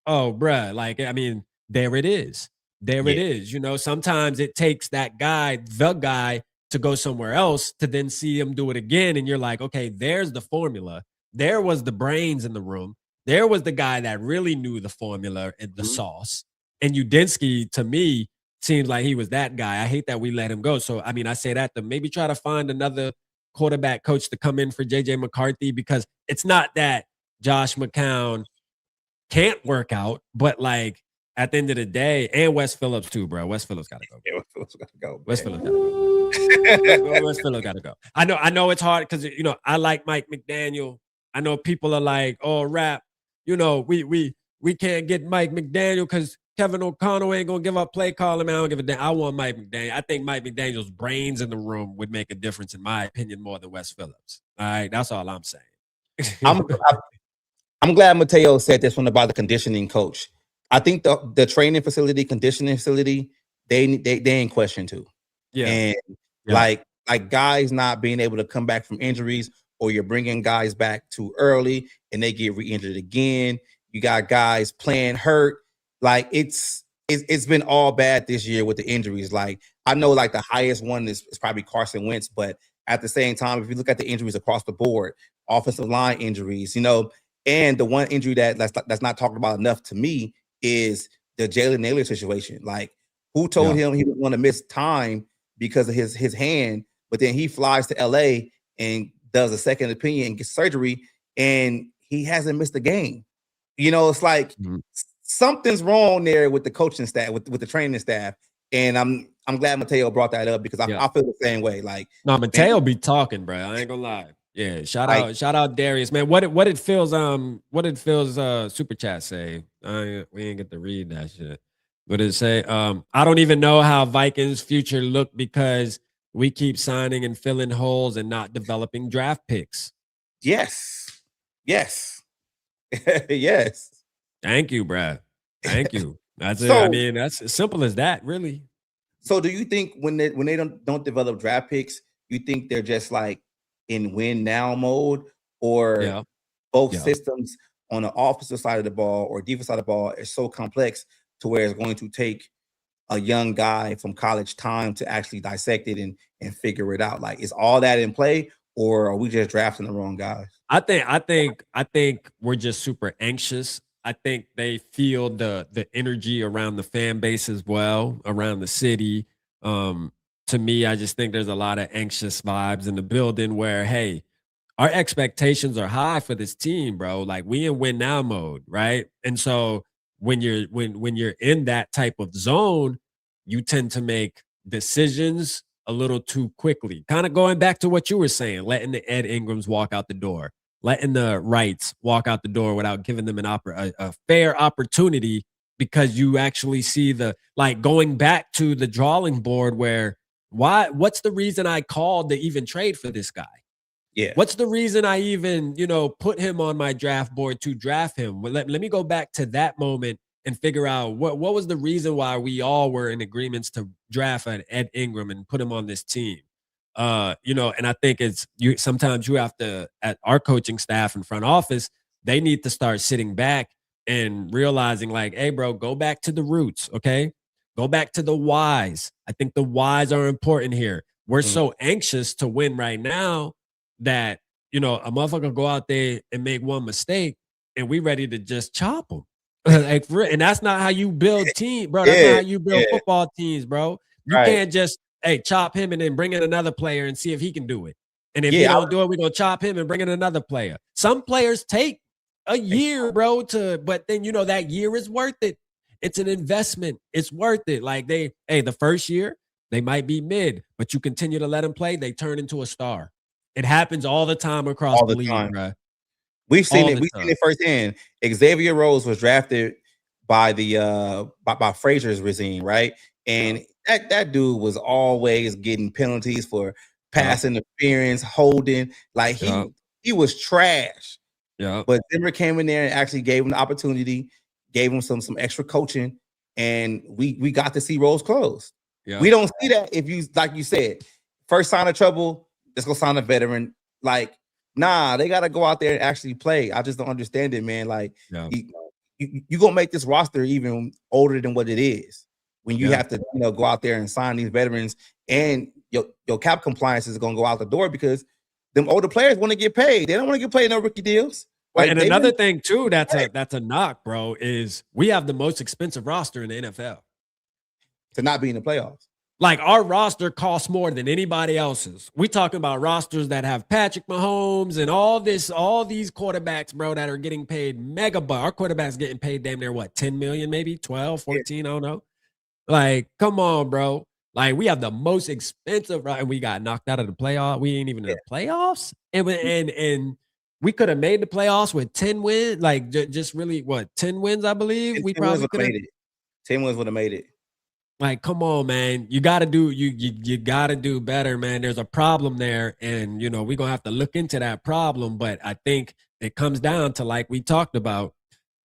Oh, bruh. Like, I mean, there it is. It is. You know, sometimes it takes the guy to go somewhere else to then see him do it again. And you're like, okay, there's the formula. There was the brains in the room. There was the guy that really knew the formula and the sauce. And Udinsky, to me, seems like he was that guy. I hate that we let him go. So, I mean, I say that to maybe try to find another quarterback coach to come in for JJ McCarthy, because it's not that Josh McCown can't work out, but like at the end of the day, and Wes Phillips too, bro. Wes Phillips got to go. Yeah, Wes Phillips got to go. Wes Phillips got to go. Wes Phillips got to go. I know it's hard because, you know, I like Mike McDaniel. I know people are like, oh, Rap, you know, we can't get Mike McDaniel because Kevin O'Connell ain't gonna give up play calling. I don't give a damn. I want Mike McDaniel. I think Mike McDaniel's brains in the room would make a difference, in my opinion, more than Wes Phillips. All right, that's all I'm saying. I'm glad Mateo said this one about the conditioning coach. I think the training facility, conditioning facility, they in question too. Yeah, and like guys not being able to come back from injuries, or you're bringing guys back too early and they get re-injured again. You got guys playing hurt. Like it's been all bad this year with the injuries. Like, I know like the highest one is probably Carson Wentz, but at the same time, if you look at the injuries across the board, offensive line injuries, you know, and the one injury that's not talked about enough to me is the Jalen Nailor situation. Like, who told him he was going to miss time because of his hand, but then he flies to LA and does a second opinion and gets surgery, and he hasn't missed a game. You know, it's like something's wrong there with the coaching staff, with the training staff. And I'm glad Mateo brought that up, because I feel the same way. Like, no, Mateo be talking, bro. I ain't gonna lie. Yeah, shout out Darius, man. What it feels super chat say. We ain't get to read that shit. What did it say? I don't even know how Vikings future look because we keep signing and filling holes and not developing draft picks. Yes. Yes. Thank you, Brad. Thank you. That's it. I mean, that's as simple as that, really. So do you think when they don't develop draft picks, you think they're just like in win now mode, or both systems on the offensive side of the ball or defensive side of the ball is so complex to where it's going to take a young guy from college time to actually dissect it and figure it out? Like, is all that in play, or are we just drafting the wrong guys? I think we're just super anxious. I think they feel the energy around the fan base as well, around the city. Um, to me, I just think there's a lot of anxious vibes in the building where, hey, our expectations are high for this team, bro. Like we in win now mode, right? And so when you're in that type of zone, you tend to make decisions a little too quickly. Kind of going back to what you were saying, letting the Ed Ingrams walk out the door, letting the Wrights walk out the door without giving them a fair opportunity because you actually see the like going back to the drawing board where what's the reason I called to even trade for this guy? Yeah. What's the reason I even, put him on my draft board to draft him? Well, let me go back to that moment and figure out what was the reason why we all were in agreements to draft an Ed Ingram and put him on this team. And I think it's you sometimes you have to at our coaching staff and front office, they need to start sitting back and realizing like, hey, bro, go back to the roots, okay? Go back to the whys. I think the whys are important here. We're so anxious to win right now that a motherfucker go out there and make one mistake and we ready to just chop them. And that's not how you build team, bro. That's not how you build football teams, bro. You can't just chop him and then bring in another player and see if he can do it. And if he don't do it, we're gonna chop him and bring in another player. Some players take a year, bro, but then that year is worth it. It's an investment. It's worth it. Like the first year, they might be mid, but you continue to let them play, they turn into a star. It happens all the time across the league, bro. We've seen it. We've seen it firsthand. Xavier Rhodes was drafted by the by Frazier's regime, right? And that dude was always getting penalties for pass interference, holding. Like he was trash. Yeah. But Zimmer came in there and actually gave him the opportunity, gave him some extra coaching, and we got to see Rhodes close. Yeah. We don't see that if you like you said, first sign of trouble. Let's go sign a veteran. Like, nah, they got to go out there and actually play. I just don't understand it, man. Like, you going to make this roster even older than what it is when you have to, go out there and sign these veterans, and your cap compliance is going to go out the door because them older players want to get paid. They don't want to get paid no rookie deals. Like, and another thing too, that's a knock, bro, is we have the most expensive roster in the NFL. To not be in the playoffs. Like our roster costs more than anybody else's. We talking about rosters that have Patrick Mahomes and all these quarterbacks, bro, that are getting paid mega bucks. Our quarterback's getting paid damn near what, 10 million, maybe 12, 14, I don't know. Like, come on, bro. Like we have the most expensive, and we got knocked out of the playoffs. We ain't even in the playoffs. And we could have made the playoffs with 10 wins, like just really 10 wins, I believe. We probably could have made it. 10 wins would have made it. Like, come on, man. You gotta do better, man. There's a problem there. And we're gonna have to look into that problem. But I think it comes down to, like we talked about,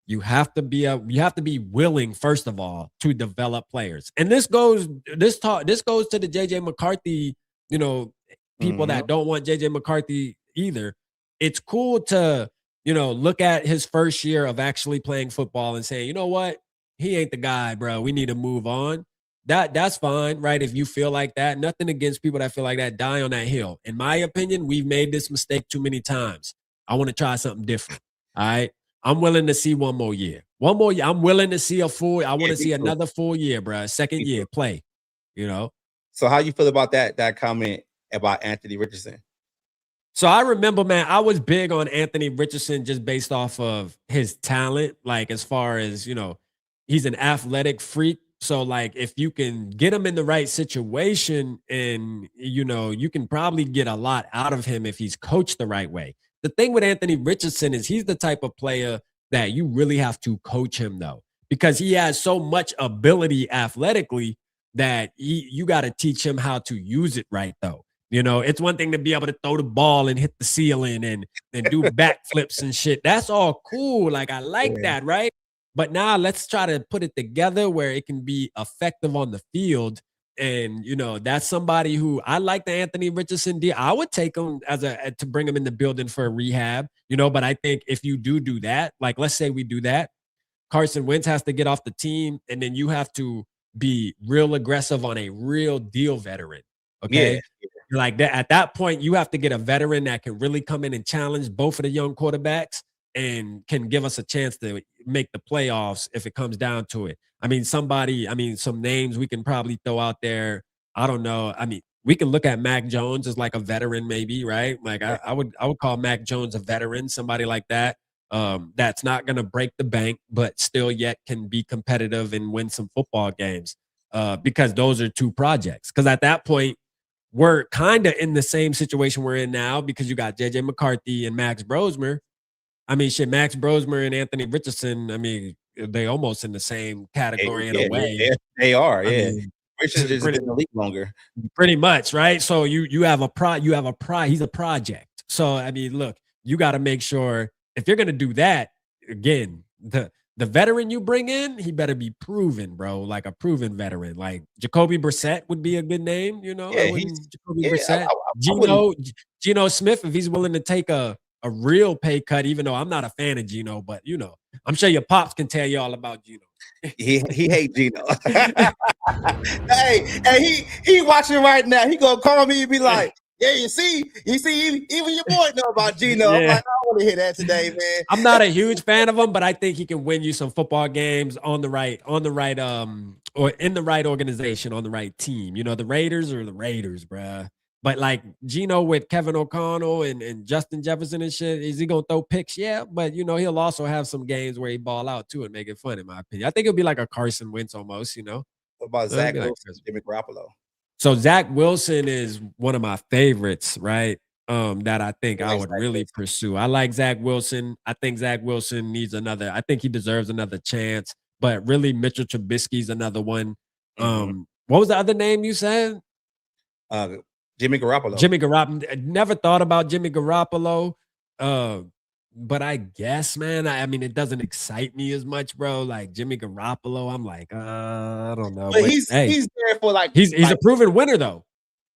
you have to be willing, first of all, to develop players. And this goes to the JJ McCarthy, people that don't want JJ McCarthy either. It's cool to, look at his first year of actually playing football and saying, you know what? He ain't the guy, bro. We need to move on. That's fine, right? If you feel like that, nothing against people that feel like that, die on that hill. In my opinion, we've made this mistake too many times. I want to try something different. All right. I'm willing to see one more year. I'm willing to see I want to see another full year, bro. Second year play, So how you feel about that comment about Anthony Richardson? So I remember, man, I was big on Anthony Richardson just based off of his talent. Like, as far as, he's an athletic freak. So, like, if you can get him in the right situation and, you can probably get a lot out of him if he's coached the right way. The thing with Anthony Richardson is he's the type of player that you really have to coach him, though, because he has so much ability athletically that you got to teach him how to use it right, though. It's one thing to be able to throw the ball and hit the ceiling and do backflips and shit. That's all cool. Like, I like that, right? But now let's try to put it together where it can be effective on the field. And, that's somebody who I like the Anthony Richardson deal. I would take him to bring him in the building for a rehab, but I think if you do that, like, let's say we do that, Carson Wentz has to get off the team, and then you have to be real aggressive on a real deal veteran. Yeah. Okay. Like that at that point, you have to get a veteran that can really come in and challenge both of the young quarterbacks and can give us a chance to make the playoffs if it comes down to it. I mean, some names we can probably throw out there. I don't know. I mean, we can look at Mac Jones as like a veteran, maybe, right? Like I would call Mac Jones a veteran, somebody like that. That's not gonna break the bank, but still yet can be competitive and win some football games. Because those are two projects. Because at that point, we're kind of in the same situation we're in now because you got JJ McCarthy and Max Brosmer. I mean, shit, Max Brosmer and Anthony Richardson, I mean, they almost in the same category in a way. They are. I Yeah. mean, Richard's just been in the league longer. pretty much, right? So you have he's a project. So I mean, look, you got to make sure if you're gonna do that, again, the veteran you bring in, he better be proven, bro, like a proven veteran. Like Jacoby Brissett would be a good name, you know. Yeah, Jacoby yeah, Brissett, wouldn't. Geno Smith, if he's willing to take a real pay cut, even though I'm not a fan of Geno, but you know, I'm sure your pops can tell you all about Geno. He hates Geno. he watching right now. He gonna call me and be like, "Yeah, you see, even your boy know about Geno." Yeah. I'm like, I don't want to hear that today, man. I'm not a huge fan of him, but I think he can win you some football games or in the right organization, on the right team. You know, the Raiders are the Raiders, bruh. But like Geno with Kevin O'Connell and Justin Jefferson and shit, is he gonna throw picks? Yeah, but you know, he'll also have some games where he ball out too and make it fun, in my opinion. I think it'll be like a Carson Wentz almost, you know. What about Zach Wilson, Jimmy Garoppolo? So Zach Wilson is one of my favorites, right? That I think I would really pursue. I like Zach Wilson. I think Zach Wilson needs another. I think he deserves another chance. But really, Mitchell Trubisky's another one. What was the other name you said? Jimmy Garoppolo. Jimmy Garoppolo. I never thought about Jimmy Garoppolo. But I guess, man, I mean, it doesn't excite me as much, bro. Like Jimmy Garoppolo, I'm like, I don't know. But he's there for like he's a proven winner though,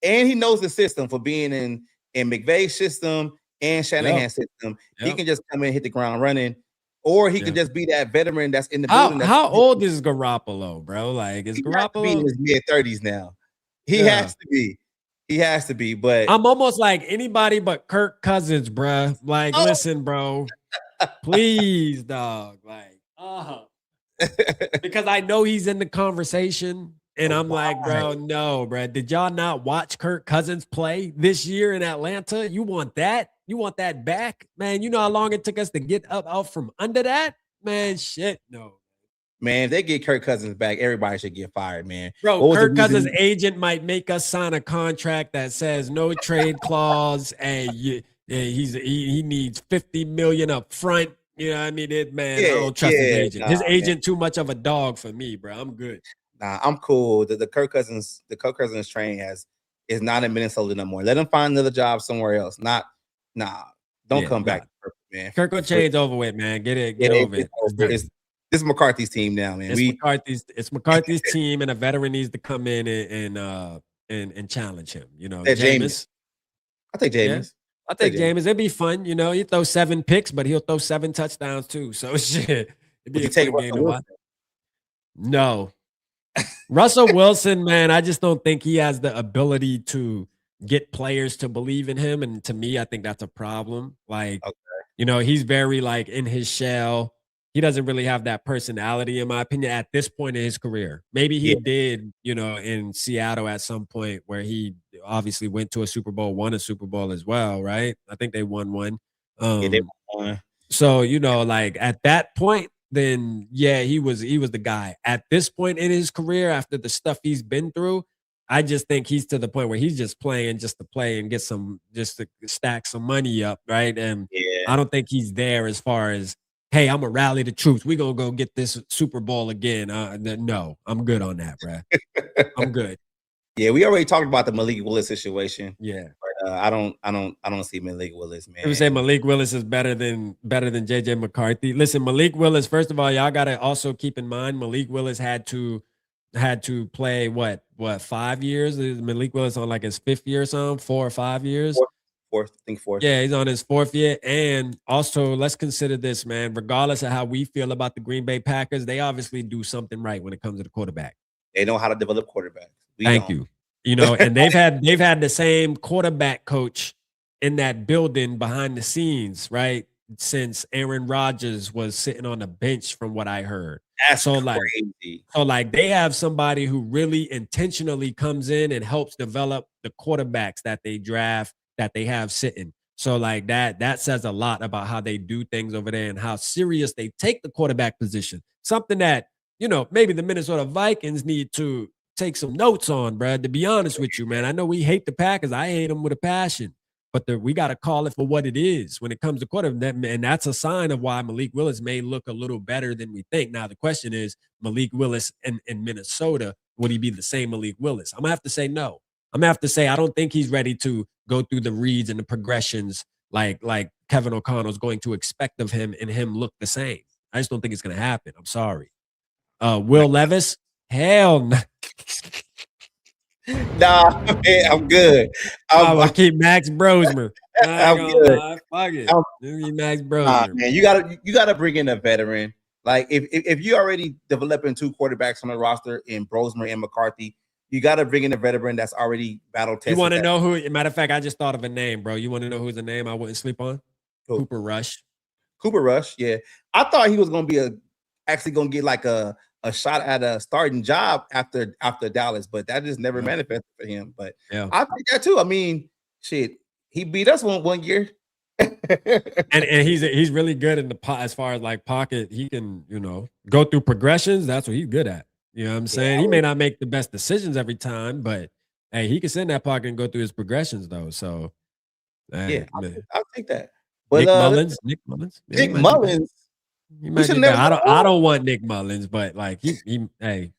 and he knows the system for being in McVay's system and Shanahan's system. He can just come in and hit the ground running, or he can just be that veteran that's in the building. How old is Garoppolo, bro? Like, is Garoppolo in his mid-30s now? He has to be. He has to be, but I'm almost like anybody but Kirk Cousins, bruh. Like, listen, bro, please, dog. Like, because I know he's in the conversation, and I'm like, bro, no, bro. Did y'all not watch Kirk Cousins play this year in Atlanta? You want that? You want that back, man? You know how long it took us to get out from under that, man? Shit, no. Man, if they get Kirk Cousins back, everybody should get fired, man. Bro, Kirk Cousins' agent might make us sign a contract that says no trade clause, and he needs $50 million up front. You know what I mean? I don't trust his agent. His agent too much of a dog for me, bro. I'm good. Nah, I'm cool. The Kirk Cousins train is not in Minnesota no more. Let him find another job somewhere else. Don't come back, man. Kirk will change over with, man. Get over it. This is McCarthy's team now, man. It's McCarthy's team, and a veteran needs to come in and challenge him. You know, Jameis. I think Jameis. Yeah. I think Jameis. It'd be fun. You know, he throw 7 picks, but he'll throw 7 touchdowns too. So shit, it'd be a fun game to watch. No, Russell Wilson, man. I just don't think he has the ability to get players to believe in him, and to me, I think that's a problem. Like, you know, he's very like in his shell. He doesn't really have that personality, in my opinion, at this point in his career. Maybe he did, you know, in Seattle at some point where he obviously went to a Super Bowl, won a Super Bowl as well, right? I think they won one. They won one. So, you know, like at that point, then he was the guy. At this point in his career, after the stuff he's been through, I just think he's to the point where he's just playing just to play and just to stack some money up, right? And I don't think he's there as far as, hey, I'm going to rally the troops. We're going to go get this Super Bowl again. No, I'm good on that, bro. I'm good. Yeah, we already talked about the Malik Willis situation. Yeah. But I don't see Malik Willis, man. We say Malik Willis is better than JJ McCarthy. Listen, Malik Willis, first of all, y'all got to also keep in mind Malik Willis had to play what 5 years? Is Malik Willis on like his 5th year or something? 4 or 5 years? Fourth. Yeah, he's on his 4th year. And also, let's consider this, man. Regardless of how we feel about the Green Bay Packers, they obviously do something right when it comes to the quarterback. They know how to develop quarterbacks. We Thank don't. you. You know, and they've had the same quarterback coach in that building behind the scenes, right? Since Aaron Rodgers was sitting on the bench, from what I heard. That's So crazy. like they have somebody who really intentionally comes in and helps develop the quarterbacks that they draft, that they have sitting. So like that says a lot about how they do things over there and how serious they take the quarterback position. Something that, you know, maybe the Minnesota Vikings need to take some notes on, bro. To be honest with you, man. I know we hate the Packers. I hate them with a passion. But we got to call it for what it is when it comes to quarterback. And that's a sign of why Malik Willis may look a little better than we think. Now, the question is, Malik Willis in Minnesota, would he be the same Malik Willis? I'm going to have to say no. I'm going to have to say I don't think he's ready to go through the reads and the progressions like Kevin O'Connell's going to expect of him and him look the same. I just don't think it's going to happen. I'm sorry. Will Levis? Hell no. Nah, man, I'm good. I'm gonna keep Max Brosmer. I'm good. Fuck it. Max Brosmer. Nah, man, you gotta bring in a veteran. Like if you already developing 2 quarterbacks on the roster in Brosmer and McCarthy, you gotta bring in a veteran that's already battle tested. You want to know who? Matter of fact, I just thought of a name, bro. You want to know who's a name I wouldn't sleep on? Who? Cooper Rush. Cooper Rush, yeah. I thought he was gonna be actually gonna get like a shot at a starting job after Dallas, but that just never manifested for him. But yeah, I think that too. I mean, shit, he beat us one year. and he's really good in the as far as like pocket. He can, you know, go through progressions. That's what he's good at. You know what I'm saying? Yeah, he may not make the best decisions every time, but hey, he can sit in that pocket and go through his progressions though. So yeah, I'll take that. But Nick Mullins. I don't want Nick Mullins, but like hey.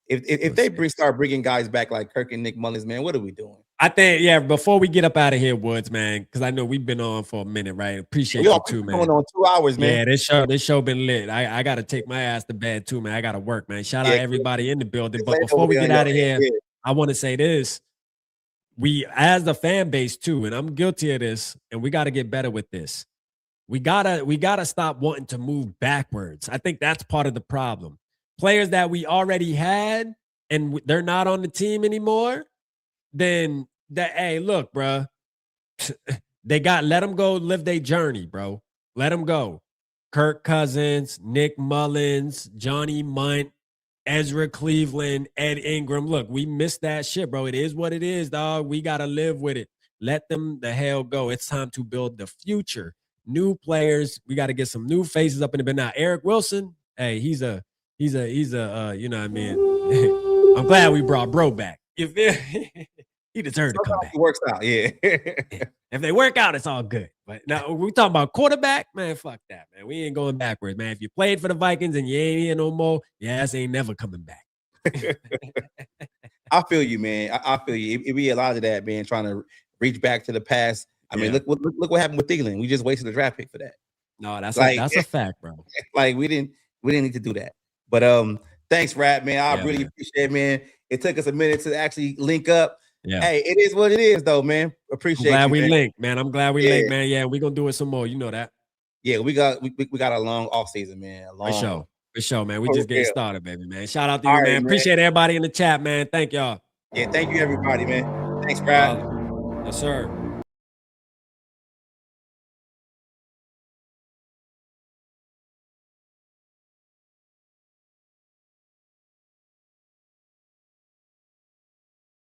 If they start bringing guys back like Kirk and Nick Mullins, man, what are we doing? I think, yeah, before we get up out of here, Woods, man, because I know we've been on for a minute, right? Appreciate you too, man. Going on 2 hours, man. Yeah, this show been lit. I got to take my ass to bed too, man. I got to work, man. Shout out everybody in the building. But before we get out of here, I want to say this. We, as the fan base too, and I'm guilty of this, and we got to get better with this. We gotta stop wanting to move backwards. I think that's part of the problem. Players that we already had and they're not on the team anymore, then hey, look, bro, let them go live their journey, bro. Let them go. Kirk Cousins, Nick Mullins, Johnny Munt, Ezra Cleveland, Ed Ingram. Look, we missed that shit, bro. It is what it is, dog. We gotta live with it. Let them the hell go. It's time to build the future. New players, we got to get some new faces up in the bed. Now, Eric Wilson, hey, he's a you know what I mean? I'm glad we brought bro back. You feel? He deserved to come back. It works out, yeah. If they work out, it's all good. But now we talking about quarterback, man. Fuck that, man. We ain't going backwards, man. If you played for the Vikings and you ain't here no more, your ass ain't never coming back. I feel you, man. I feel you. It be a lot of that, man. Trying to reach back to the past. I mean, look what happened with Thielen. We just wasted a draft pick for that. No, that's a fact, bro. Like we didn't need to do that. But thanks, Rap, man. I really appreciate it, man. It took us a minute to actually link up. Yeah. Hey, it is what it is, though, man. Appreciate it. Glad we linked, man. I'm glad we linked, man. Yeah, we're gonna do it some more. You know that. Yeah, we got a long off season, man. For sure, man. We just getting started, baby, man. Shout out to you, man. Appreciate everybody in the chat, man. Thank y'all. Yeah, thank you, everybody, man. Thanks, Rap. Yes, sir.